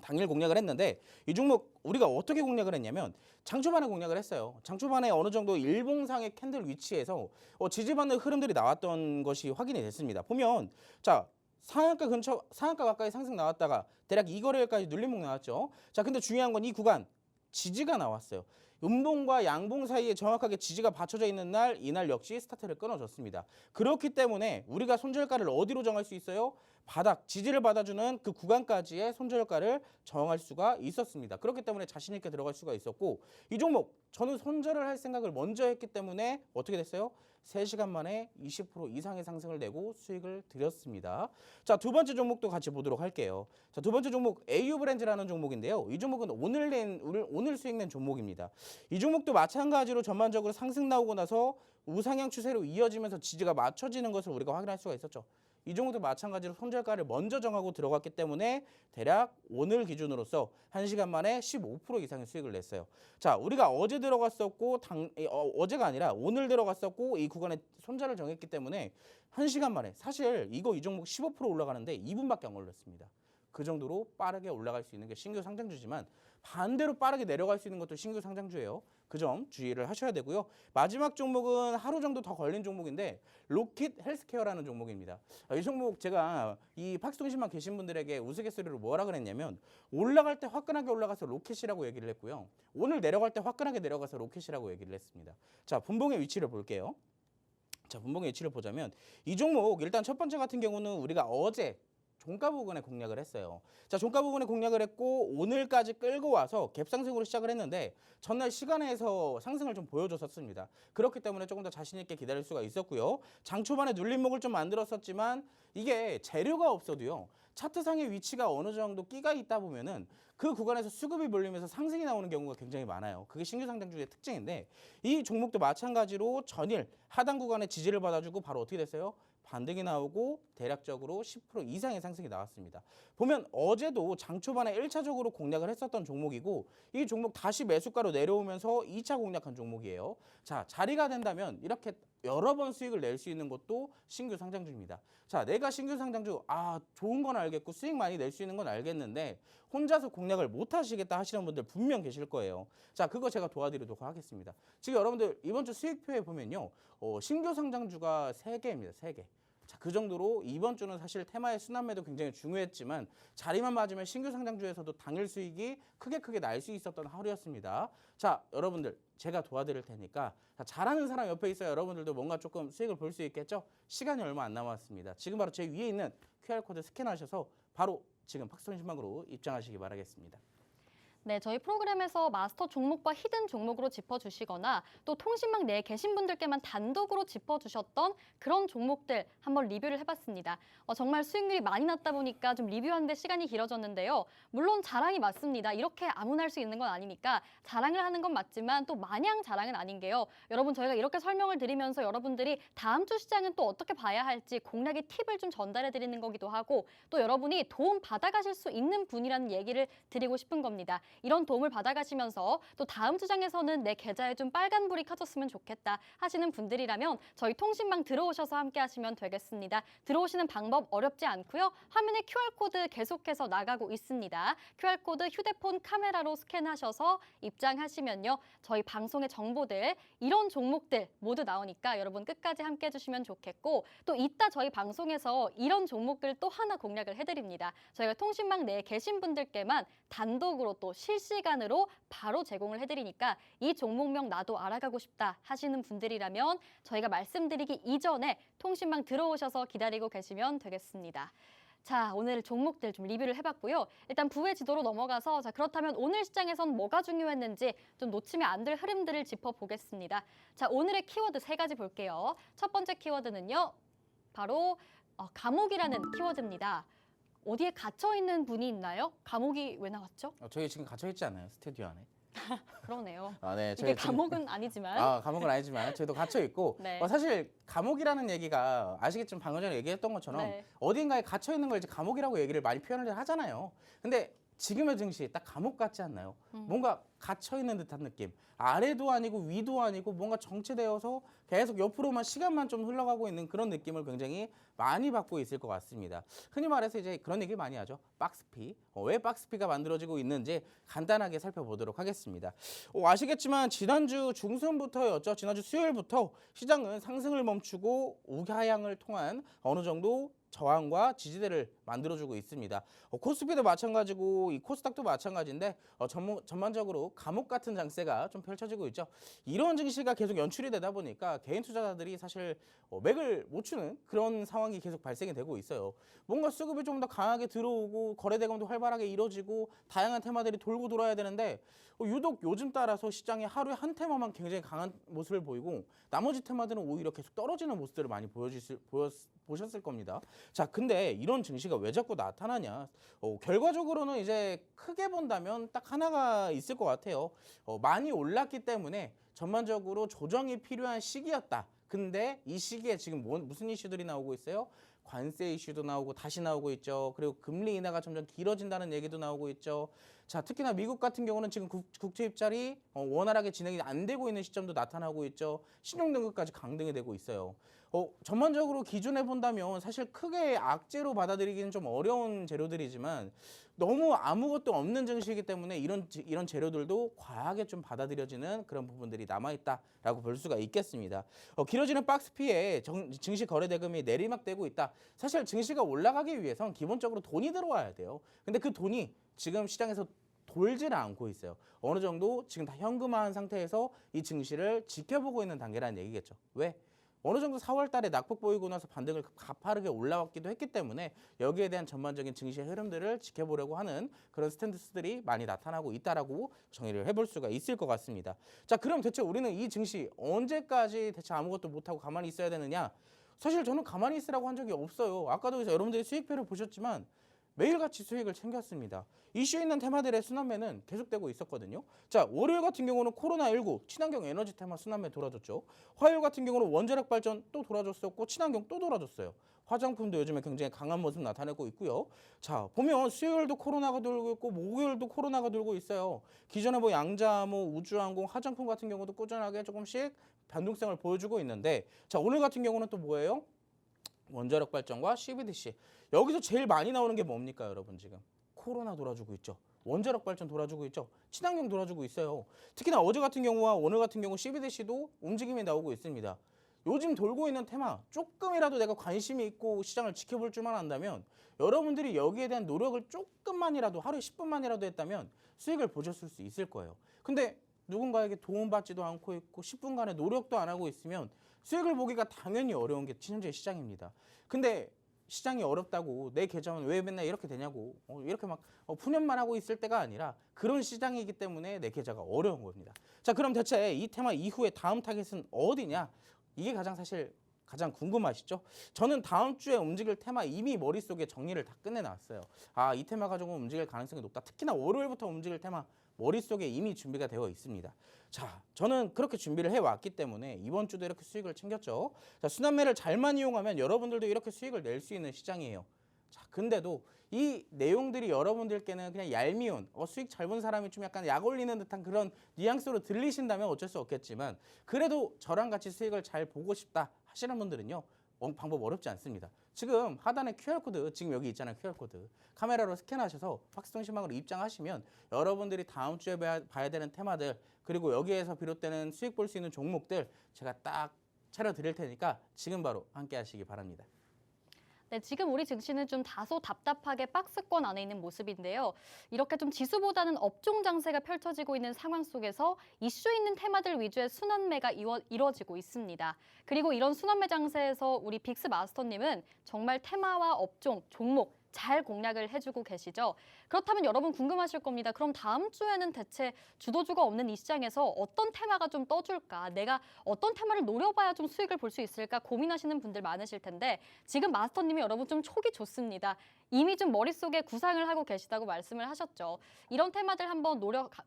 당일 공략을 했는데 이 종목 우리가 어떻게 공략을 했냐면 장초반에 공략을 했어요. 장초반에 어느 정도 일봉상의 캔들 위치에서 지지받는 흐름들이 나왔던 것이 확인이 됐습니다. 보면 자 상한가 근처 상한가 가까이 상승 나왔다가 대략 이 거래일까지 눌림목 나왔죠. 자 근데 중요한 건 이 구간 지지가 나왔어요. 음봉과 양봉 사이에 정확하게 지지가 받쳐져 있는 날 이날 역시 스타트를 끊어줬습니다. 그렇기 때문에 우리가 손절가를 어디로 정할 수 있어요? 바닥 지지를 받아주는 그 구간까지의 손절가를 정할 수가 있었습니다. 그렇기 때문에 자신 있게 들어갈 수가 있었고 이 종목 저는 손절을 할 생각을 먼저 했기 때문에 어떻게 됐어요? 3시간 만에 20% 이상의 상승을 내고 수익을 드렸습니다. 자, 두 번째 종목도 같이 보도록 할게요. 자, 두 번째 종목 AU 브랜드라는 종목인데요. 이 종목은 오늘 수익 낸 종목입니다. 이 종목도 마찬가지로 전반적으로 상승 나오고 나서 우상향 추세로 이어지면서 지지가 맞춰지는 것을 우리가 확인할 수가 있었죠. 이 종목도 마찬가지로 손절가를 먼저 정하고 들어갔기 때문에 대략 오늘 기준으로서 1시간 만에 15% 이상의 수익을 냈어요. 자, 우리가 어제 들어갔었고 어제가 아니라 오늘 들어갔었고 이 구간에 손절을 정했기 때문에 1시간 만에 사실 이 종목 15% 올라가는데 2분밖에 안 걸렸습니다. 그 정도로 빠르게 올라갈 수 있는 게 신규 상장주지만 반대로 빠르게 내려갈 수 있는 것도 신규 상장주예요. 그 점 주의를 하셔야 되고요. 마지막 종목은 하루 정도 더 걸린 종목인데 로킷 헬스케어라는 종목입니다. 이 종목 제가 이 팍스통신만 계신 분들에게 우스갯소리로 뭐라 그랬냐면 올라갈 때 화끈하게 올라가서 로켓이라고 얘기를 했고요. 오늘 내려갈 때 화끈하게 내려가서 로켓이라고 얘기를 했습니다. 자, 분봉의 위치를 볼게요. 자, 분봉의 위치를 보자면 이 종목 일단 첫 번째 같은 경우는 우리가 어제 종가 부근에 공략을 했어요. 자, 종가 부근에 공략을 했고 오늘까지 끌고 와서 갭상승으로 시작을 했는데 전날 시간에서 상승을 좀 보여줬었습니다. 그렇기 때문에 조금 더 자신 있게 기다릴 수가 있었고요. 장 초반에 눌림목을 좀 만들었었지만 이게 재료가 없어도요. 차트상의 위치가 어느 정도 끼가 있다 보면은 그 구간에서 수급이 몰리면서 상승이 나오는 경우가 굉장히 많아요. 그게 신규 상장주의 특징인데 이 종목도 마찬가지로 전일 하단 구간에 지지를 받아주고 바로 어떻게 됐어요? 반등이 나오고 대략적으로 10% 이상의 상승이 나왔습니다. 보면 어제도 장 초반에 1차적으로 공략을 했었던 종목이고 이 종목 다시 매수가로 내려오면서 2차 공략한 종목이에요. 자, 자리가 된다면 이렇게 여러 번 수익을 낼 수 있는 것도 신규 상장주입니다. 자, 내가 신규 상장주 좋은 건 알겠고 수익 많이 낼 수 있는 건 알겠는데 혼자서 공략을 못 하시겠다 하시는 분들 분명 계실 거예요. 자, 그거 제가 도와드리도록 하겠습니다. 지금 여러분들 이번 주 수익표에 보면요. 신규 상장주가 3개입니다. 3개. 자, 그 정도로 이번 주는 사실 테마의 순환매도 굉장히 중요했지만 자리만 맞으면 신규 상장주에서도 당일 수익이 크게 날 수 있었던 하루였습니다. 자, 여러분들 제가 도와드릴 테니까 잘하는 사람 옆에 있어야 여러분들도 뭔가 조금 수익을 볼 수 있겠죠? 시간이 얼마 안 남았습니다. 지금 바로 제 위에 있는 QR코드 스캔하셔서 바로 지금 팍스통신망으로 입장하시기 바라겠습니다. 네, 저희 프로그램에서 마스터 종목과 히든 종목으로 짚어주시거나 또 통신망 내에 계신 분들께만 단독으로 짚어주셨던 그런 종목들 한번 리뷰를 해봤습니다. 정말 수익률이 많이 났다 보니까 좀 리뷰하는데 시간이 길어졌는데요. 물론 자랑이 맞습니다. 이렇게 아무나 할 수 있는 건 아니니까 자랑을 하는 건 맞지만 또 마냥 자랑은 아닌 게요. 여러분 저희가 이렇게 설명을 드리면서 여러분들이 다음 주 시장은 또 어떻게 봐야 할지 공략의 팁을 좀 전달해 드리는 거기도 하고 또 여러분이 도움 받아가실 수 있는 분이라는 얘기를 드리고 싶은 겁니다. 이런 도움을 받아가시면서 또 다음 주장에서는 내 계좌에 좀 빨간불이 켜졌으면 좋겠다 하시는 분들이라면 저희 통신망 들어오셔서 함께 하시면 되겠습니다. 들어오시는 방법 어렵지 않고요. 화면에 QR코드 계속해서 나가고 있습니다. QR코드 휴대폰 카메라로 스캔하셔서 입장하시면요. 저희 방송의 정보들, 이런 종목들 모두 나오니까 여러분 끝까지 함께 해주시면 좋겠고 또 이따 저희 방송에서 이런 종목들 또 하나 공략을 해드립니다. 저희가 통신망 내에 계신 분들께만 단독으로 또 실시간으로 바로 제공을 해드리니까 이 종목명 나도 알아가고 싶다 하시는 분들이라면 저희가 말씀드리기 이전에 통신망 들어오셔서 기다리고 계시면 되겠습니다. 자, 오늘 종목들 좀 리뷰를 해봤고요. 일단 부의 지도로 넘어가서 자 그렇다면 오늘 시장에선 뭐가 중요했는지 좀 놓치면 안 될 흐름들을 짚어보겠습니다. 자, 오늘의 키워드 3가지 볼게요. 첫 번째 키워드는요. 바로 감옥이라는 키워드입니다. 어디에 갇혀있는 분이 있나요? 감옥이 왜 나왔죠? 저희 지금 갇혀있지 않아요? 스튜디오 안에. 그러네요. 네, 이게 감옥은 아니지만. 감옥은 아니지만 저희도 갇혀있고 네. 사실 감옥이라는 얘기가 아시겠지만 방금 전에 얘기했던 것처럼 네. 어딘가에 갇혀있는 걸 이제 감옥이라고 얘기를 많이 표현을 하잖아요. 근데 지금의 증시 딱 감옥 같지 않나요? 뭔가 갇혀 있는 듯한 느낌. 아래도 아니고 위도 아니고 뭔가 정체되어서 계속 옆으로만 시간만 좀 흘러가고 있는 그런 느낌을 굉장히 많이 받고 있을 것 같습니다. 흔히 말해서 이제 그런 얘기를 많이 하죠. 박스피. 왜 박스피가 만들어지고 있는지 간단하게 살펴보도록 하겠습니다. 아시겠지만 지난주 중순부터였죠. 지난주 수요일부터 시장은 상승을 멈추고 우하향을 통한 어느 정도 저항과 지지대를 만들어주고 있습니다. 코스피도 마찬가지고 이 코스닥도 마찬가지인데 전반적으로 감옥 같은 장세가 좀 펼쳐지고 있죠. 이런 증시가 계속 연출이 되다 보니까 개인 투자자들이 사실 맥을 못 추는 그런 상황이 계속 발생이 되고 있어요. 뭔가 수급이 좀 더 강하게 들어오고 거래 대금도 활발하게 이루어지고 다양한 테마들이 돌고 돌아야 되는데 유독 요즘 따라서 시장이 하루에 한 테마만 굉장히 강한 모습을 보이고 나머지 테마들은 오히려 계속 떨어지는 모습들을 많이 보셨을 겁니다. 자, 근데 이런 증시가 왜 자꾸 나타나냐? 결과적으로는 이제 크게 본다면 딱 하나가 있을 것 같아요. 많이 올랐기 때문에 전반적으로 조정이 필요한 시기였다. 근데 이 시기에 지금 무슨 이슈들이 나오고 있어요? 관세 이슈도 나오고 다시 나오고 있죠. 그리고 금리 인하가 점점 길어진다는 얘기도 나오고 있죠. 자, 특히나 미국 같은 경우는 지금 국채 입찰이 원활하게 진행이 안 되고 있는 시점도 나타나고 있죠. 신용등급까지 강등이 되고 있어요. 전반적으로 기준해 본다면 사실 크게 악재로 받아들이기는 좀 어려운 재료들이지만 너무 아무것도 없는 증시이기 때문에 이런 재료들도 과하게 좀 받아들여지는 그런 부분들이 남아있다라고 볼 수가 있겠습니다. 길어지는 박스피에 증시 거래 대금이 내리막되고 있다. 사실 증시가 올라가기 위해선 기본적으로 돈이 들어와야 돼요. 근데 그 돈이 지금 시장에서 돌지는 않고 있어요. 어느 정도 지금 다 현금화한 상태에서 이 증시를 지켜보고 있는 단계라는 얘기겠죠. 왜? 어느 정도 4월 달에 낙폭 보이고 나서 반등을 가파르게 올라왔기도 했기 때문에 여기에 대한 전반적인 증시의 흐름들을 지켜보려고 하는 그런 스탠스들이 많이 나타나고 있다라고 정의를 해볼 수가 있을 것 같습니다. 자, 그럼 대체 우리는 이 증시 언제까지 대체 아무것도 못하고 가만히 있어야 되느냐? 사실 저는 가만히 있으라고 한 적이 없어요. 아까도 여러분들이 수익표를 보셨지만 매일같이 수익을 챙겼습니다. 이슈 있는 테마들의 순환매는 계속되고 있었거든요. 자, 월요일 같은 경우는 코로나19, 친환경 에너지 테마 순환매 돌아줬죠. 화요일 같은 경우는 원자력 발전 또 돌아줬었고 친환경 또 돌아줬어요. 화장품도 요즘에 굉장히 강한 모습 나타내고 있고요. 자, 보면 수요일도 코로나가 돌고 있고 목요일도 코로나가 돌고 있어요. 기존에 뭐 양자암호, 우주항공, 화장품 같은 경우도 꾸준하게 조금씩 변동성을 보여주고 있는데 자, 오늘 같은 경우는 또 뭐예요? 원자력 발전과 CBDC. 여기서 제일 많이 나오는 게 뭡니까, 여러분 지금? 코로나 돌아주고 있죠. 원자력 발전 돌아주고 있죠. 친환경 돌아주고 있어요. 특히나 어제 같은 경우와 오늘 같은 경우 CBDC도 움직임이 나오고 있습니다. 요즘 돌고 있는 테마 조금이라도 내가 관심이 있고 시장을 지켜볼 줄만 안다면 여러분들이 여기에 대한 노력을 조금만이라도 하루에 10분만이라도 했다면 수익을 보셨을 수 있을 거예요. 근데 누군가에게 도움받지도 않고 있고 10분간의 노력도 안 하고 있으면 수익을 보기가 당연히 어려운 게 현재 시장입니다. 근데 시장이 어렵다고 내 계정은 왜 맨날 이렇게 되냐고 이렇게 막 푸념만 하고 있을 때가 아니라 그런 시장이기 때문에 내 계좌가 어려운 겁니다. 자, 그럼 대체 이 테마 이후에 다음 타겟은 어디냐? 이게 가장 궁금하시죠? 저는 다음 주에 움직일 테마 이미 머릿속에 정리를 다 끝내놨어요. 아, 이 테마가 조금 움직일 가능성이 높다. 특히나 월요일부터 움직일 테마 머릿속에 이미 준비가 되어 있습니다. 자, 저는 그렇게 준비를 해왔기 때문에 이번 주도 이렇게 수익을 챙겼죠. 자, 순환매를 잘만 이용하면 여러분들도 이렇게 수익을 낼 수 있는 시장이에요. 자, 근데도 이 내용들이 여러분들께는 그냥 얄미운 수익 잘 본 사람이 좀 약간 약 올리는 듯한 그런 뉘앙스로 들리신다면 어쩔 수 없겠지만 그래도 저랑 같이 수익을 잘 보고 싶다 하시는 분들은요. 방법 어렵지 않습니다. 지금 하단에 QR코드, 지금 여기 있잖아요. QR코드. 카메라로 스캔하셔서 팍스통신망으로 입장하시면 여러분들이 다음 주에 봐야 되는 테마들 그리고 여기에서 비롯되는 수익 볼 수 있는 종목들 제가 딱 차려드릴 테니까 지금 바로 함께 하시기 바랍니다. 네, 지금 우리 증시는 좀 다소 답답하게 박스권 안에 있는 모습인데요. 이렇게 좀 지수보다는 업종 장세가 펼쳐지고 있는 상황 속에서 이슈 있는 테마들 위주의 순환매가 이루어지고 있습니다. 그리고 이런 순환매 장세에서 우리 빅스 마스터님은 정말 테마와 업종, 종목 잘 공략을 해주고 계시죠. 그렇다면 여러분 궁금하실 겁니다. 그럼 다음 주에는 대체 주도주가 없는 이 시장에서 어떤 테마가 좀 떠줄까? 내가 어떤 테마를 노려봐야 좀 수익을 볼 수 있을까? 고민하시는 분들 많으실 텐데 지금 마스터님이 여러분 좀 촉이 좋습니다. 이미 좀 머릿속에 구상을 하고 계시다고 말씀을 하셨죠. 이런 테마들 한번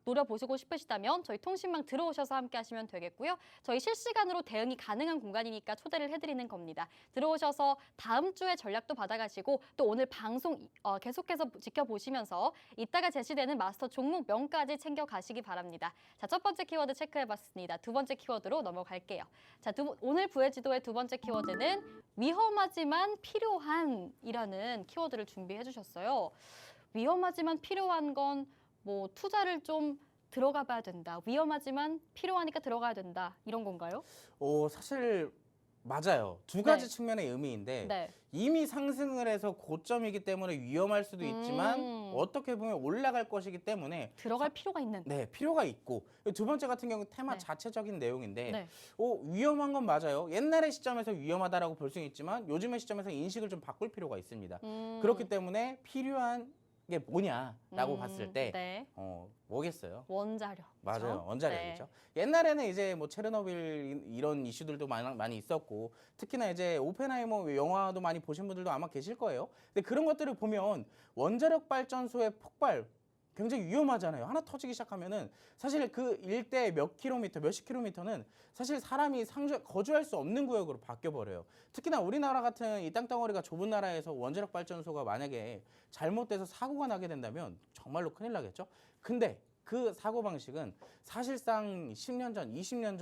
노려보시고 싶으시다면 저희 통신망 들어오셔서 함께 하시면 되겠고요. 저희 실시간으로 대응이 가능한 공간이니까 초대를 해드리는 겁니다. 들어오셔서 다음 주에 전략도 받아가시고 또 오늘 방송 계속해서 지켜보시면서 포함해서 이따가 제시되는 마스터 종목명까지 챙겨가시기 바랍니다. 자, 첫 번째 키워드 체크해봤습니다. 두 번째 키워드로 넘어갈게요. 자, 오늘 부의 지도의 두 번째 키워드는 위험하지만 필요한이라는 키워드를 준비해 주셨어요. 위험하지만 필요한 건 뭐 투자를 좀 들어가 봐야 된다. 위험하지만 필요하니까 들어가야 된다. 이런 건가요? 사실 맞아요. 두 가지 네. 측면의 의미인데 네. 이미 상승을 해서 고점이기 때문에 위험할 수도 있지만 어떻게 보면 올라갈 것이기 때문에 들어갈 필요가 있는. 네, 필요가 있고 두 번째 같은 경우 테마 네. 자체적인 내용인데 네. 위험한 건 맞아요. 옛날의 시점에서 위험하다라고 볼 수는 있지만 요즘의 시점에서 인식을 좀 바꿀 필요가 있습니다. 그렇기 때문에 필요한 게 뭐냐라고 봤을 때 네. 뭐겠어요? 원자력. 맞아요. 그렇죠? 원자력이죠. 옛날에는 이제 뭐 체르노빌 이런 이슈들도 많이 있었고 특히나 이제 오펜하이머 영화도 많이 보신 분들도 아마 계실 거예요. 근데 그런 것들을 보면 원자력 발전소의 폭발 굉장히 위험하잖아요. 하나 터지기 시작하면은 사실 그 일대 몇 킬로미터, 몇십 킬로미터는 사실 사람이 거주할 수 없는 구역으로 바뀌어 버려요. 특히나 우리나라 같은 이 땅덩어리가 좁은 나라에서 원자력 발전소가 만약에 잘못돼서 사고가 나게 된다면 정말로 큰일 나겠죠. 근데 그 사고 방식은 사실상 10년 전, 20년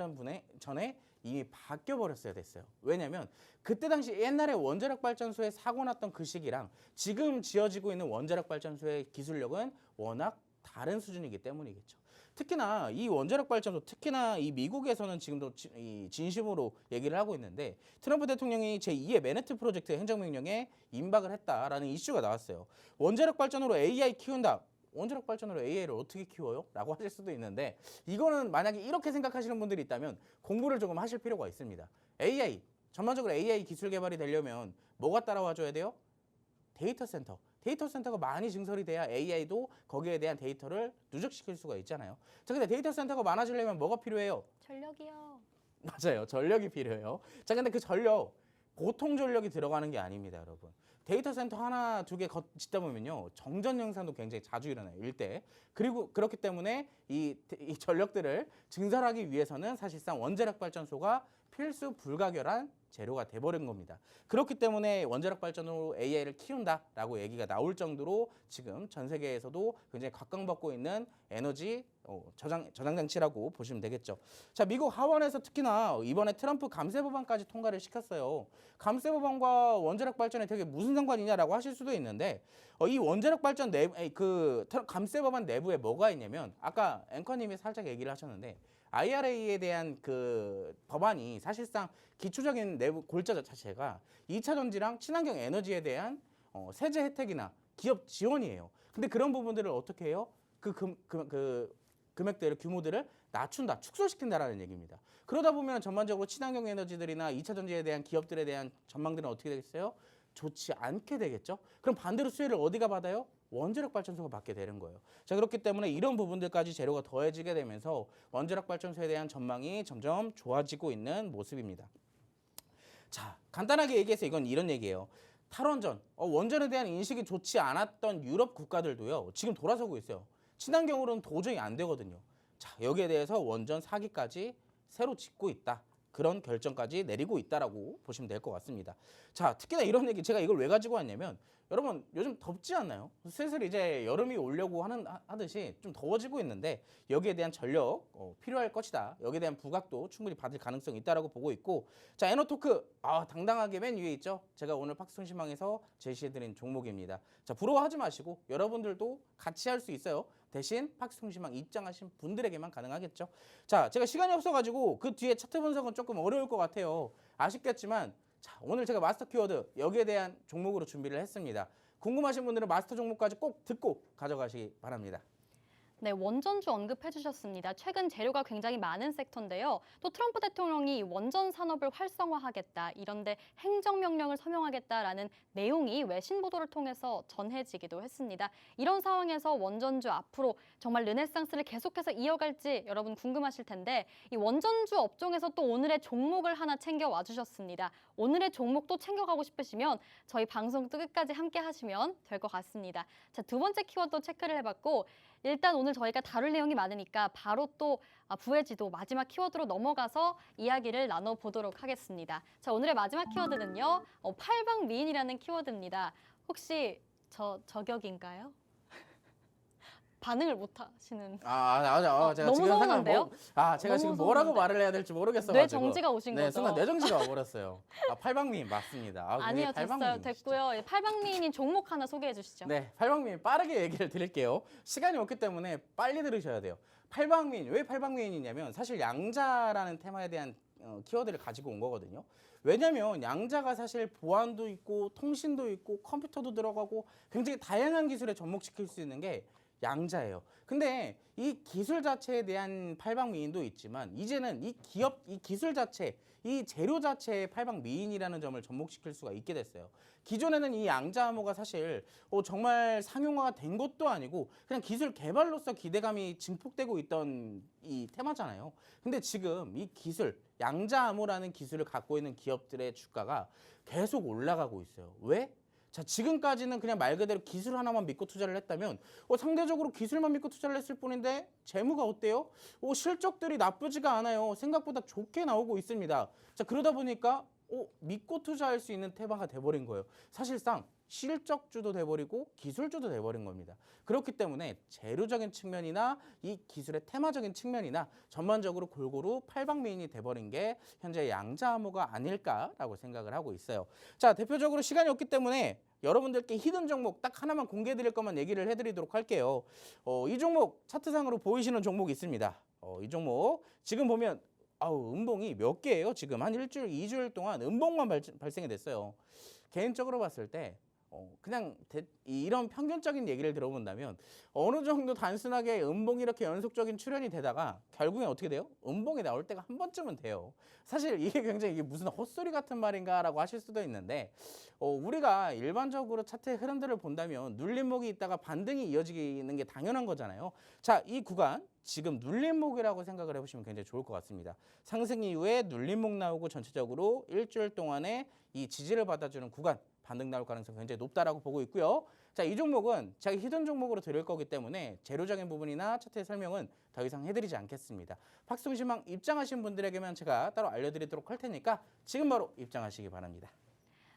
전에 이미 바뀌어 버렸어야 됐어요. 왜냐면 그때 당시 옛날에 원자력 발전소에 사고 났던 그 시기랑 지금 지어지고 있는 원자력 발전소의 기술력은 워낙 다른 수준이기 때문이겠죠. 특히나 이 원자력 발전소, 특히나 이 미국에서는 지금도 진심으로 얘기를 하고 있는데 트럼프 대통령이 제2의 맨해튼 프로젝트 행정명령에 임박을 했다라는 이슈가 나왔어요. 원자력 발전으로 AI 키운다. 원자력 발전으로 AI를 어떻게 키워요? 라고 하실 수도 있는데 이거는 만약에 이렇게 생각하시는 분들이 있다면 공부를 조금 하실 필요가 있습니다. AI, 전반적으로 AI 기술 개발이 되려면 뭐가 따라와 줘야 돼요? 데이터 센터. 데이터 센터가 많이 증설이 돼야 AI도 거기에 대한 데이터를 누적시킬 수가 있잖아요. 자, 근데 데이터 센터가 많아지려면 뭐가 필요해요? 전력이요. 맞아요. 전력이 필요해요. 자, 근데 그 전력, 보통 전력이 들어가는 게 아닙니다, 여러분. 데이터 센터 하나, 두 개 짓다 보면요. 정전 현상도 굉장히 자주 일어나요, 일대. 그리고 그렇기 때문에 이 전력들을 증설하기 위해서는 사실상 원자력 발전소가 필수 불가결한 재료가 돼버린 겁니다. 그렇기 때문에 원자력 발전으로 AI를 키운다라고 얘기가 나올 정도로 지금 전 세계에서도 굉장히 각광받고 있는 에너지 저장 장치라고 보시면 되겠죠. 자, 미국 하원에서 특히나 이번에 트럼프 감세 법안까지 통과를 시켰어요. 감세 법안과 원자력 발전에 되게 무슨 상관이냐라고 하실 수도 있는데 이 원자력 발전 감세 법안 내부에 뭐가 있냐면 아까 앵커님이 살짝 얘기를 하셨는데 IRA에 대한 그 법안이 사실상 기초적인 내부 골자 자체가 2차 전지랑 친환경 에너지에 대한 세제 혜택이나 기업 지원이에요. 근데 그런 부분들을 어떻게 해요? 그 금액들을 규모들을 낮춘다, 축소시킨다라는 얘기입니다. 그러다 보면 전반적으로 친환경 에너지들이나 2차 전지에 대한 기업들에 대한 전망들은 어떻게 되겠어요? 좋지 않게 되겠죠. 그럼 반대로 수혜를 어디가 받아요? 원자력 발전소가 받게 되는 거예요. 자, 그렇기 때문에 이런 부분들까지 재료가 더해지게 되면서 원자력 발전소에 대한 전망이 점점 좋아지고 있는 모습입니다. 자, 간단하게 얘기해서 이건 이런 얘기예요. 탈원전, 원전에 대한 인식이 좋지 않았던 유럽 국가들도요. 지금 돌아서고 있어요. 친환경으로는 도저히 안 되거든요. 자, 여기에 대해서 원전 4기까지 새로 짓고 있다. 그런 결정까지 내리고 있다라고 보시면 될 것 같습니다. 자, 특히나 이런 얘기 제가 이걸 왜 가지고 왔냐면 여러분 요즘 덥지 않나요? 슬슬 이제 여름이 오려고 하듯이 좀 더워지고 있는데 여기에 대한 전력 필요할 것이다. 여기에 대한 부각도 충분히 받을 가능성이 있다라고 보고 있고 자, 에너토크 당당하게 맨 위에 있죠. 제가 오늘 팍스통신망에서 제시해드린 종목입니다. 자, 부러워하지 마시고 여러분들도 같이 할 수 있어요. 대신 팍스통신망 입장하신 분들에게만 가능하겠죠. 자, 제가 시간이 없어가지고 그 뒤에 차트 분석은 조금 어려울 것 같아요. 아쉽겠지만 자, 오늘 제가 마스터 키워드 여기에 대한 종목으로 준비를 했습니다. 궁금하신 분들은 마스터 종목까지 꼭 듣고 가져가시기 바랍니다. 네, 원전주 언급해 주셨습니다. 최근 재료가 굉장히 많은 섹터인데요. 또 트럼프 대통령이 원전 산업을 활성화하겠다, 이런데 행정명령을 서명하겠다라는 내용이 외신 보도를 통해서 전해지기도 했습니다. 이런 상황에서 원전주 앞으로 정말 르네상스를 계속해서 이어갈지 여러분 궁금하실 텐데 이 원전주 업종에서 또 오늘의 종목을 하나 챙겨와 주셨습니다. 오늘의 종목도 챙겨가고 싶으시면 저희 방송 끝까지 함께 하시면 될 것 같습니다. 자, 두 번째 키워드 체크를 해봤고 일단 오늘 저희가 다룰 내용이 많으니까 바로 또 부의 지도 마지막 키워드로 넘어가서 이야기를 나눠보도록 하겠습니다. 자, 오늘의 마지막 키워드는요. 팔방미인이라는 키워드입니다. 혹시 저격인가요? 반응을 못 하시는. 제가 너무 지금 서운한데요? 제가 지금 너무 뭐라고 서운한데. 말을 해야 될지 모르겠어가지고. 뇌 정지가 오신 네, 거죠? 순간 뇌정지가 와버렸어요. 팔방미인 맞습니다. 아니요, 됐어요. 팔방미인 됐고요. 팔방미인인 종목 하나 소개해 주시죠. 네, 팔방미인 빠르게 얘기를 드릴게요. 시간이 없기 때문에 빨리 들으셔야 돼요. 팔방미인, 왜 팔방미인이냐면 사실 양자라는 테마에 대한 키워드를 가지고 온 거거든요. 왜냐면 양자가 사실 보안도 있고 통신도 있고 컴퓨터도 들어가고 굉장히 다양한 기술에 접목시킬 수 있는 게 양자예요. 근데 이 기술 자체에 대한 팔방미인도 있지만 이제는 이 기술 자체, 이 재료 자체에 팔방미인이라는 점을 접목시킬 수가 있게 됐어요. 기존에는 이 양자암호가 사실 정말 상용화가 된 것도 아니고 그냥 기술 개발로서 기대감이 증폭되고 있던 이 테마잖아요. 근데 지금 이 기술, 양자암호라는 기술을 갖고 있는 기업들의 주가가 계속 올라가고 있어요. 왜? 자, 지금까지는 그냥 말 그대로 기술 하나만 믿고 투자를 했다면 상대적으로 기술만 믿고 투자를 했을 뿐인데 재무가 어때요? 실적들이 나쁘지가 않아요. 생각보다 좋게 나오고 있습니다. 자, 그러다 보니까 믿고 투자할 수 있는 테마가 돼버린 거예요. 사실상 실적주도 돼버리고 기술주도 돼버린 겁니다. 그렇기 때문에 재료적인 측면이나 이 기술의 테마적인 측면이나 전반적으로 골고루 팔방미인이 돼버린 게 현재 양자암호가 아닐까라고 생각을 하고 있어요. 자, 대표적으로 시간이 없기 때문에 여러분들께 히든 종목 딱 하나만 공개해 드릴 것만 얘기를 해드리도록 할게요. 이 종목 차트상으로 보이시는 종목이 있습니다. 이 종목 지금 보면 음봉이 몇 개예요? 지금 한 일주일, 2주일 동안 음봉만 발생이 됐어요. 개인적으로 봤을 때 그냥 이런 평균적인 얘기를 들어본다면 어느 정도 단순하게 음봉이 이렇게 연속적인 출현이 되다가 결국엔 어떻게 돼요? 음봉이 나올 때가 한 번쯤은 돼요. 사실 이게 무슨 헛소리 같은 말인가라고 하실 수도 있는데 우리가 일반적으로 차트의 흐름들을 본다면 눌림목이 있다가 반등이 이어지는 게 당연한 거잖아요. 자, 이 구간 지금 눌림목이라고 생각을 해보시면 굉장히 좋을 것 같습니다. 상승 이후에 눌림목 나오고 전체적으로 일주일 동안에 이 지지를 받아주는 구간 반등 나올 가능성이 굉장히 높다라고 보고 있고요. 자, 이 종목은 제가 히든 종목으로 드릴 거기 때문에 재료적인 부분이나 차트의 설명은 더 이상 해드리지 않겠습니다. 박스통신망 입장하신 분들에게만 제가 따로 알려드리도록 할 테니까 지금 바로 입장하시기 바랍니다.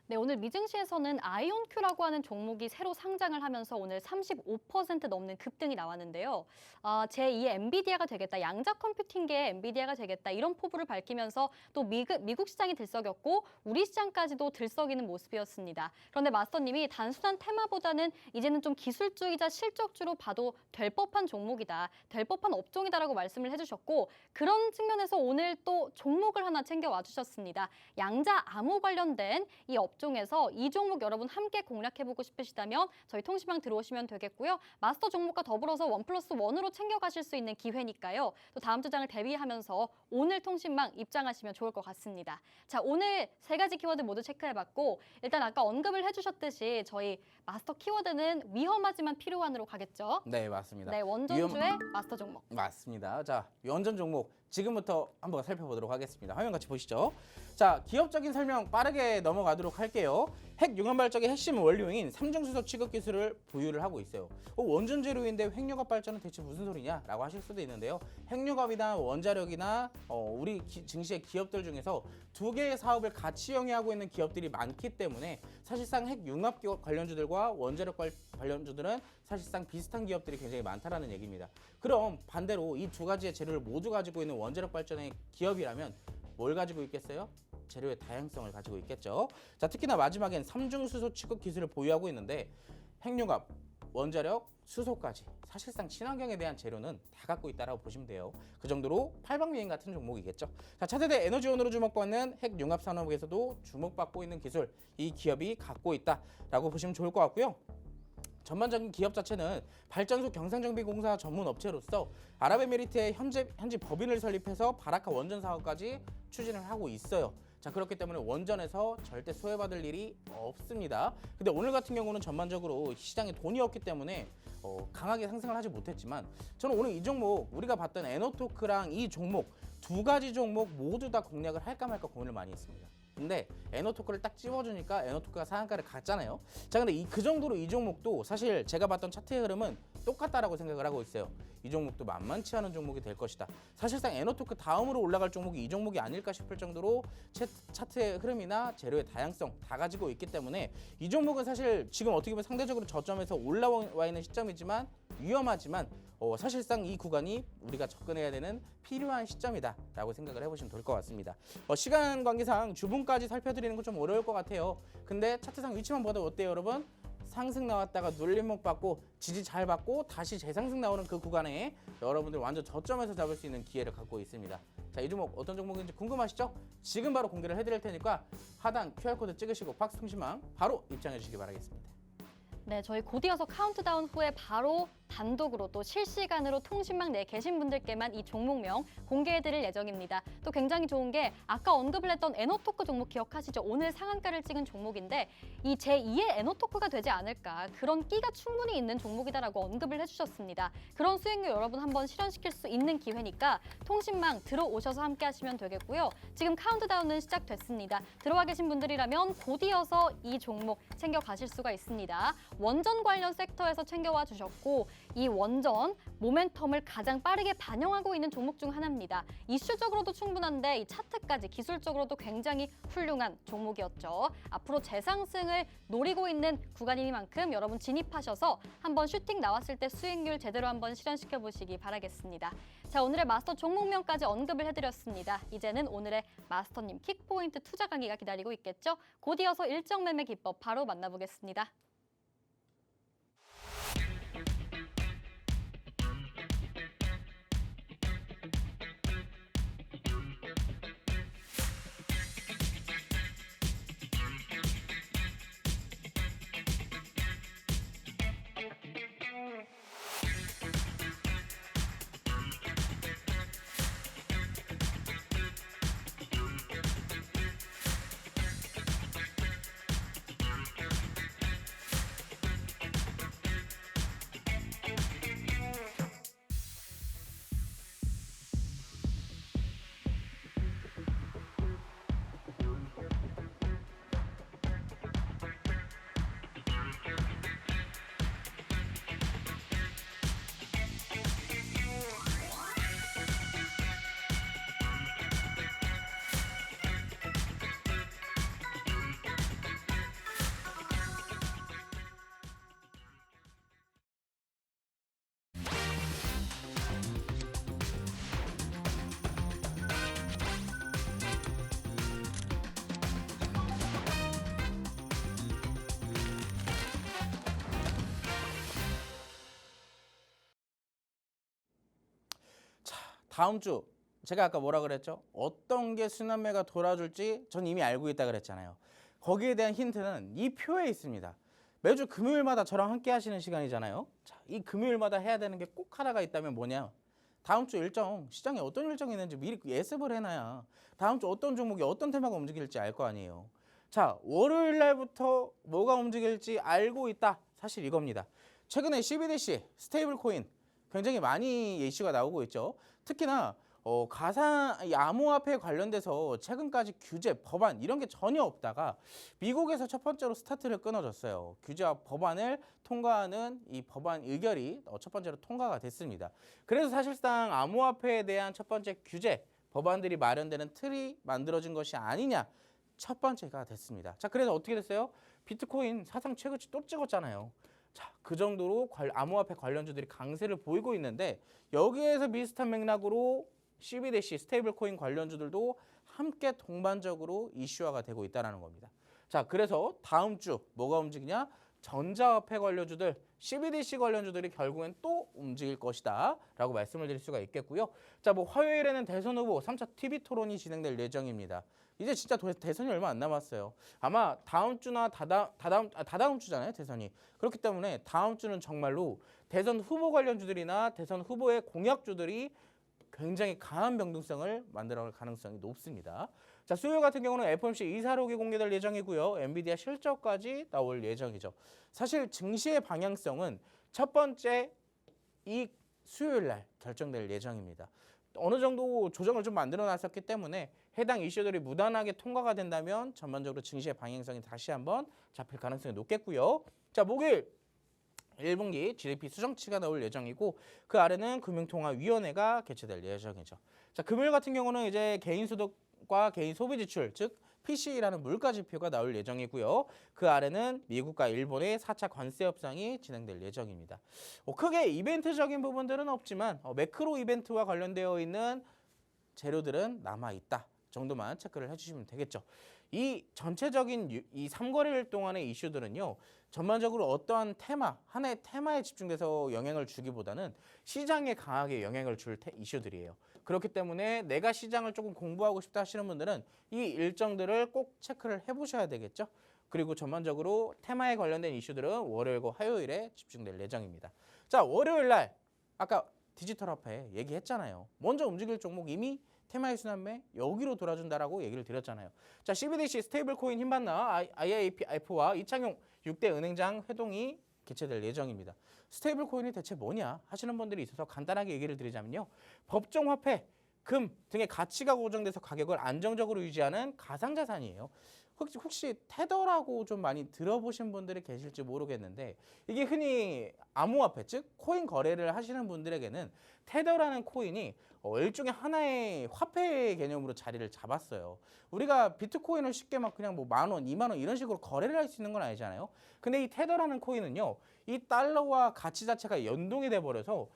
네, 오늘 미증시에서는 아이온큐라고 하는 종목이 새로 상장을 하면서 오늘 35% 넘는 급등이 나왔는데요. 제2의 엔비디아가 되겠다, 양자 컴퓨팅계의 엔비디아가 되겠다 이런 포부를 밝히면서 또 미국 시장이 들썩였고 우리 시장까지도 들썩이는 모습이었습니다. 그런데 마스터님이 단순한 테마보다는 이제는 좀 기술주이자 실적주로 봐도 될 법한 종목이다, 될 법한 업종이다라고 말씀을 해주셨고 그런 측면에서 오늘 또 종목을 하나 챙겨와 주셨습니다. 양자 암호 관련된 이 업종에서 이 종목 여러분 함께 공략해보고 싶으시다면 저희 통신망 들어오시면 되겠고요. 마스터 종목과 더불어서 1+1으로 챙겨가실 수 있는 기회니까요. 또 다음 주장을 대비하면서 오늘 통신망 입장하시면 좋을 것 같습니다. 자, 오늘 세 가지 키워드 모두 체크해봤고 일단 아까 언급을 해주셨듯이 저희 마스터 키워드는 위험하지만 필요한으로 가겠죠? 네, 맞습니다. 네, 원전주의 마스터 종목. 맞습니다. 자, 원전 종목 지금부터 한번 살펴보도록 하겠습니다. 화면 같이 보시죠. 자, 기업적인 설명 빠르게 넘어가도록 할게요. 핵 융합 발전의 핵심 원료인 삼중수소 취급 기술을 보유를 하고 있어요. 원전 재료인데 핵융합 발전은 대체 무슨 소리냐라고 하실 수도 있는데요. 핵융합이나 원자력이나 우리 증시의 기업들 중에서 두 개의 사업을 같이 영위하고 있는 기업들이 많기 때문에 사실상 핵융합 관련주들과 원자력 관련주들은 사실상 비슷한 기업들이 굉장히 많다라는 얘기입니다. 그럼 반대로 이 두 가지의 재료를 모두 가지고 있는 원자력 발전의 기업이라면 뭘 가지고 있겠어요? 재료의 다양성을 가지고 있겠죠. 자, 특히나 마지막엔 삼중수소 취급 기술을 보유하고 있는데 핵융합, 원자력, 수소까지 사실상 친환경에 대한 재료는 다 갖고 있다라고 보시면 돼요. 그 정도로 팔방미인 같은 종목이겠죠. 자, 차세대 에너지원으로 주목받는 핵융합 산업에서도 주목받고 있는 기술, 이 기업이 갖고 있다라고 보시면 좋을 것 같고요. 전반적인 기업 자체는 발전소 경상정비공사 전문 업체로서 아랍에미리트에 현지 법인을 설립해서 바라카 원전 사업까지 추진을 하고 있어요. 자, 그렇기 때문에 원전에서 절대 소외받을 일이 없습니다. 근데 오늘 같은 경우는 전반적으로 시장에 돈이 없기 때문에 강하게 상승을 하지 못했지만 저는 오늘 이 종목 우리가 봤던 에너토크랑 이 종목 두 가지 종목 모두 다 공략을 할까 말까 고민을 많이 했습니다. 근데 에너토크를 딱 찝어주니까 에너토크가 상한가를 갔잖아요. 자, 근데 그 정도로 이 종목도 사실 제가 봤던 차트의 흐름은 똑같다라고 생각을 하고 있어요. 이 종목도 만만치 않은 종목이 될 것이다. 사실상 에너토크 다음으로 올라갈 종목이 이 종목이 아닐까 싶을 정도로 차트의 흐름이나 재료의 다양성 다 가지고 있기 때문에 이 종목은 사실 지금 어떻게 보면 상대적으로 저점에서 올라와 있는 시점이지만 위험하지만 사실상 이 구간이 우리가 접근해야 되는 필요한 시점이다라고 생각을 해보시면 될 것 같습니다. 시간 관계상 주분까지 살펴드리는 건 좀 어려울 것 같아요. 근데 차트상 위치만 봐도 어때요, 여러분? 상승 나왔다가 눌림목 받고 지지 잘 받고 다시 재상승 나오는 그 구간에 여러분들 완전 저점에서 잡을 수 있는 기회를 갖고 있습니다. 자, 이 종목 어떤 종목인지 궁금하시죠? 지금 바로 공개를 해드릴 테니까 하단 QR코드 찍으시고 박스통신망 바로 입장해 주시기 바라겠습니다. 네, 저희 곧 이어서 카운트다운 후에 바로 단독으로 또 실시간으로 통신망 내에 계신 분들께만 이 종목명 공개해드릴 예정입니다. 또 굉장히 좋은 게 아까 언급을 했던 에너토크 종목 기억하시죠? 오늘 상한가를 찍은 종목인데 이 제2의 에너토크가 되지 않을까, 그런 끼가 충분히 있는 종목이다라고 언급을 해주셨습니다. 그런 수익률 여러분 한번 실현시킬 수 있는 기회니까 통신망 들어오셔서 함께 하시면 되겠고요. 지금 카운트다운은 시작됐습니다. 들어와 계신 분들이라면 곧 이어서 이 종목 챙겨가실 수가 있습니다. 원전 관련 섹터에서 챙겨와 주셨고 이 원전 모멘텀을 가장 빠르게 반영하고 있는 종목 중 하나입니다. 이슈적으로도 충분한데 이 차트까지 기술적으로도 굉장히 훌륭한 종목이었죠. 앞으로 재상승을 노리고 있는 구간이니만큼 여러분 진입하셔서 한번 슈팅 나왔을 때 수익률 제대로 한번 실현시켜 보시기 바라겠습니다. 자, 오늘의 마스터 종목명까지 언급을 해드렸습니다. 이제는 오늘의 마스터님 킥포인트 투자 강의가 기다리고 있겠죠? 곧 이어서 일정 매매 기법 바로 만나보겠습니다. 다음 주 제가 아까 뭐라 그랬죠? 어떤 게 순환매가 돌아줄지 전 이미 알고 있다 그랬잖아요. 거기에 대한 힌트는 이 표에 있습니다. 매주 금요일마다 저랑 함께 하시는 시간이잖아요. 자, 이 금요일마다 해야 되는 게 꼭 하나가 있다면 뭐냐? 다음 주 일정, 시장에 어떤 일정이 있는지 미리 예습을 해놔야 다음 주 어떤 종목이 어떤 테마가 움직일지 알 거 아니에요. 자, 월요일 날부터 뭐가 움직일지 알고 있다. 사실 이겁니다. 최근에 CBDC, 스테이블 코인 굉장히 많이 이슈가 나오고 있죠. 특히나 이 암호화폐 관련돼서 최근까지 규제, 법안 이런 게 전혀 없다가 미국에서 첫 번째로 스타트를 끊어졌어요. 규제와 법안을 통과하는 이 법안 의결이 첫 번째로 통과가 됐습니다. 그래서 사실상 암호화폐에 대한 첫 번째 규제, 법안들이 마련되는 틀이 만들어진 것이 아니냐, 첫 번째가 됐습니다. 자, 그래서 어떻게 됐어요? 비트코인 사상 최고치 또 찍었잖아요. 자, 그 정도로 암호화폐 관련주들이 강세를 보이고 있는데 여기에서 비슷한 맥락으로 CBDC, 스테이블 코인 관련주들도 함께 동반적으로 이슈화가 되고 있다는 겁니다. 자, 그래서 다음 주 뭐가 움직이냐? 전자화폐 관련주들, CBDC 관련주들이 결국엔 또 움직일 것이다 라고 말씀을 드릴 수가 있겠고요. 자, 뭐 화요일에는 대선 후보 3차 TV 토론이 진행될 예정입니다. 이제 진짜 대선이 얼마 안 남았어요. 아마 다음 주나 다다음 주잖아요, 대선이. 그렇기 때문에 다음 주는 정말로 대선 후보 관련주들이나 대선 후보의 공약주들이 굉장히 강한 변동성을 만들어갈 가능성이 높습니다. 자, 수요일 같은 경우는 FOMC 이사록이 공개될 예정이고요. 엔비디아 실적까지 나올 예정이죠. 사실 증시의 방향성은 첫 번째 이 수요일 날 결정될 예정입니다. 어느 정도 조정을 좀 만들어 놨었기 때문에 해당 이슈들이 무난하게 통과가 된다면 전반적으로 증시의 방향성이 다시 한번 잡힐 가능성이 높겠고요. 자, 목요일 1분기 GDP 수정치가 나올 예정이고 그 아래는 금융통화위원회가 개최될 예정이죠. 자, 금요일 같은 경우는 이제 개인소득과 개인소비지출, 즉 PCE라는 물가지표가 나올 예정이고요. 그 아래는 미국과 일본의 4차 관세 협상이 진행될 예정입니다. 크게 이벤트적인 부분들은 없지만 매크로 이벤트와 관련되어 있는 재료들은 남아있다 정도만 체크를 해주시면 되겠죠. 이 전체적인 이 3거래일 동안의 이슈들은요. 전반적으로 어떠한 테마, 하나의 테마에 집중돼서 영향을 주기보다는 시장에 강하게 영향을 줄 이슈들이에요. 그렇기 때문에 내가 시장을 조금 공부하고 싶다 하시는 분들은 이 일정들을 꼭 체크를 해보셔야 되겠죠. 그리고 전반적으로 테마에 관련된 이슈들은 월요일과 화요일에 집중될 예정입니다. 자, 월요일 날 아까 디지털 화폐 얘기했잖아요. 먼저 움직일 종목 이미 테마의 순환매 여기로 돌아준다라고 얘기를 드렸잖아요. 자, CBDC 스테이블 코인 힘받나 IIF와 이창용 6대 은행장 회동이 개최될 예정입니다. 스테이블 코인이 대체 뭐냐 하시는 분들이 있어서 간단하게 얘기를 드리자면요. 법정 화폐, 금 등의 가치가 고정돼서 가격을 안정적으로 유지하는 가상자산이에요. 혹시 테더라고 좀 많이 들어보신 분들이 계실지 모르겠는데 이게 흔히 암호화폐 즉 코인 거래를 하시는 분들에게는 테더라는 코인이 일종의 하나의 화폐 개념으로 자리를 잡았어요. 우리가 비트코인을 쉽게 막 그냥 뭐 10,000원, 20,000원 이런 식으로 거래를 할 수 있는 건 아니잖아요. 근데 이 테더라는 코인은요. 이 달러와 가치 자체가 연동이 돼 버려서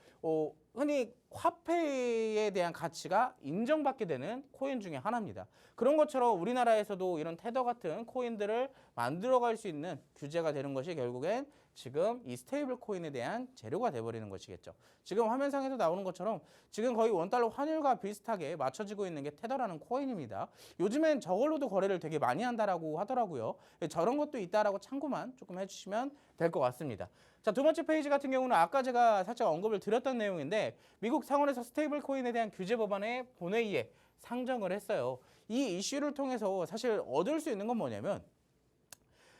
흔히 화폐에 대한 가치가 인정받게 되는 코인 중에 하나입니다. 그런 것처럼 우리나라에서도 이런 테더 같은 코인들을 만들어갈 수 있는 규제가 되는 것이 결국엔 지금 이 스테이블 코인에 대한 재료가 돼버리는 것이겠죠. 지금 화면상에서 나오는 것처럼 지금 거의 원달러 환율과 비슷하게 맞춰지고 있는 게 테더라는 코인입니다. 요즘엔 저걸로도 거래를 되게 많이 한다라고 하더라고요. 저런 것도 있다라고 참고만 조금 해주시면 될 것 같습니다. 자, 두 번째 페이지 같은 경우는 아까 제가 살짝 언급을 드렸던 내용인데 미국 상원에서 스테이블 코인에 대한 규제 법안에 본회의에 상정을 했어요. 이 이슈를 통해서 사실 얻을 수 있는 건 뭐냐면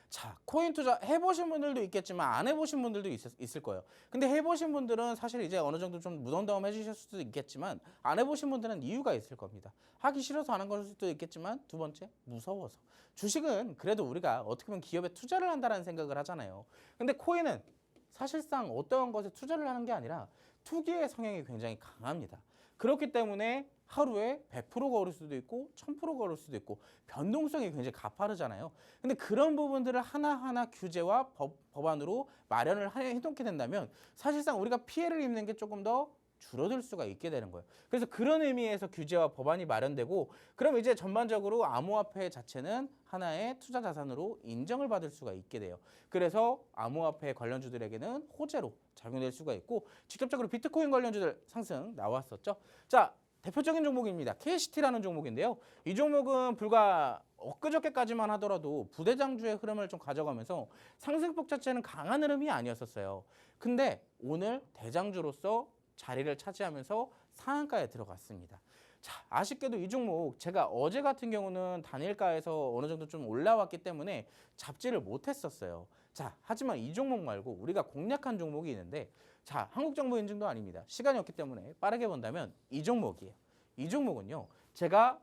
자, 코인 투자 해보신 분들도 있겠지만 안 해보신 분들도 있을 거예요. 근데 해보신 분들은 사실 이제 어느 정도 좀 무덤덤 해주실 수도 있겠지만 안 해보신 분들은 이유가 있을 겁니다. 하기 싫어서 안 한 걸 수도 있겠지만 두 번째, 무서워서. 주식은 그래도 우리가 어떻게 보면 기업에 투자를 한다는 생각을 하잖아요. 근데 코인은 사실상 어떠한 것에 투자를 하는 게 아니라 투기의 성향이 굉장히 강합니다. 그렇기 때문에 하루에 100% 걸을 수도 있고 1000% 걸을 수도 있고 변동성이 굉장히 가파르잖아요. 근데 그런 부분들을 하나하나 규제와 법안으로 마련을 해놓게 된다면 사실상 우리가 피해를 입는 게 조금 더 줄어들 수가 있게 되는 거예요. 그래서 그런 의미에서 규제와 법안이 마련되고 그럼 이제 전반적으로 암호화폐 자체는 하나의 투자 자산으로 인정을 받을 수가 있게 돼요. 그래서 암호화폐 관련주들에게는 호재로 작용될 수가 있고 직접적으로 비트코인 관련주들 상승 나왔었죠. 자, 대표적인 종목입니다. KCT라는 종목인데요. 이 종목은 불과 엊그저께까지만 하더라도 부대장주의 흐름을 좀 가져가면서 상승폭 자체는 강한 흐름이 아니었었어요. 근데 오늘 대장주로서 자리를 차지하면서 상한가에 들어갔습니다. 자, 아쉽게도 이 종목 제가 어제 같은 경우는 단일가에서 어느 정도 좀 올라왔기 때문에 잡지를 못했었어요. 자, 하지만 이 종목 말고 우리가 공략한 종목이 있는데 자, 한국정보 인증도 아닙니다. 시간이 없기 때문에 빠르게 본다면 이 종목이에요. 이 종목은요. 제가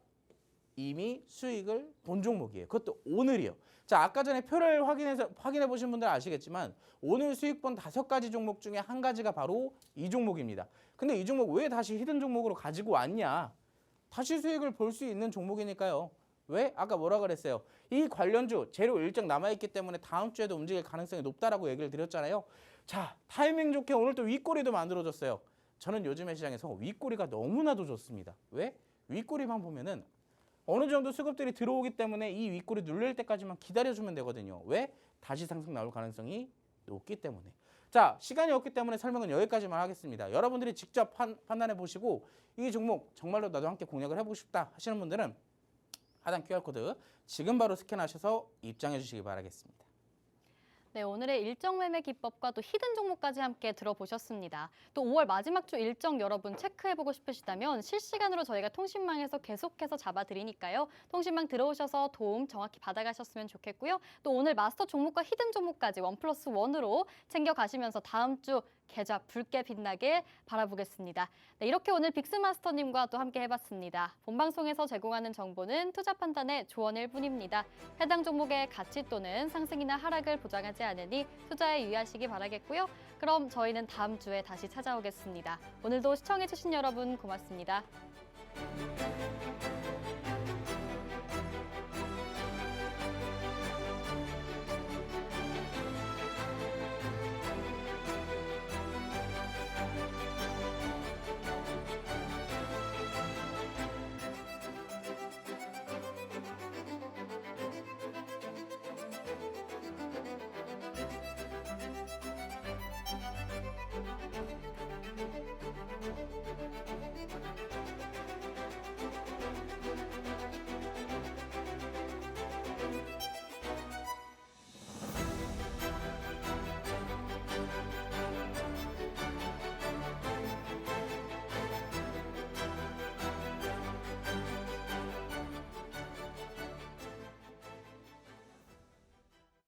이미 수익을 본 종목이에요. 그것도 오늘이요. 자, 아까 전에 표를 확인해 보신 분들 아시겠지만 오늘 수익 본 5가지 종목 중에 한 가지가 바로 이 종목입니다. 근데 이 종목 왜 다시 히든 종목으로 가지고 왔냐? 다시 수익을 볼 수 있는 종목이니까요. 왜? 아까 뭐라 그랬어요? 이 관련주 재료 일정 남아있기 때문에 다음 주에도 움직일 가능성이 높다라고 얘기를 드렸잖아요. 자, 타이밍 좋게 오늘 또 윗꼬리도 만들어줬어요. 저는 요즘의 시장에서 윗꼬리가 너무나도 좋습니다. 왜? 윗꼬리만 보면은 어느 정도 수급들이 들어오기 때문에 이 윗꼬리 눌릴 때까지만 기다려주면 되거든요. 왜? 다시 상승 나올 가능성이 높기 때문에. 자, 시간이 없기 때문에 설명은 여기까지만 하겠습니다. 여러분들이 직접 판단해 보시고 이 종목 정말로 나도 함께 공략을 해보고 싶다 하시는 분들은 하단 QR코드 지금 바로 스캔하셔서 입장해 주시기 바라겠습니다. 네, 오늘의 일정 매매 기법과 또 히든 종목까지 함께 들어보셨습니다. 또 5월 마지막 주 일정 여러분 체크해보고 싶으시다면 실시간으로 저희가 통신망에서 계속해서 잡아드리니까요. 통신망 들어오셔서 도움 정확히 받아가셨으면 좋겠고요. 또 오늘 마스터 종목과 히든 종목까지 1+1으로 챙겨가시면서 다음 주 계좌 붉게 빛나길 바라보겠습니다. 네, 이렇게 오늘 빅스마스터님과 또 함께 해봤습니다. 본방송에서 제공하는 정보는 투자 판단의 조언일 뿐입니다. 해당 종목의 가치 또는 상승이나 하락을 보장하지 않으니 투자에 유의하시기 바라겠고요. 그럼 저희는 다음 주에 다시 찾아오겠습니다. 오늘도 시청해주신 여러분 고맙습니다.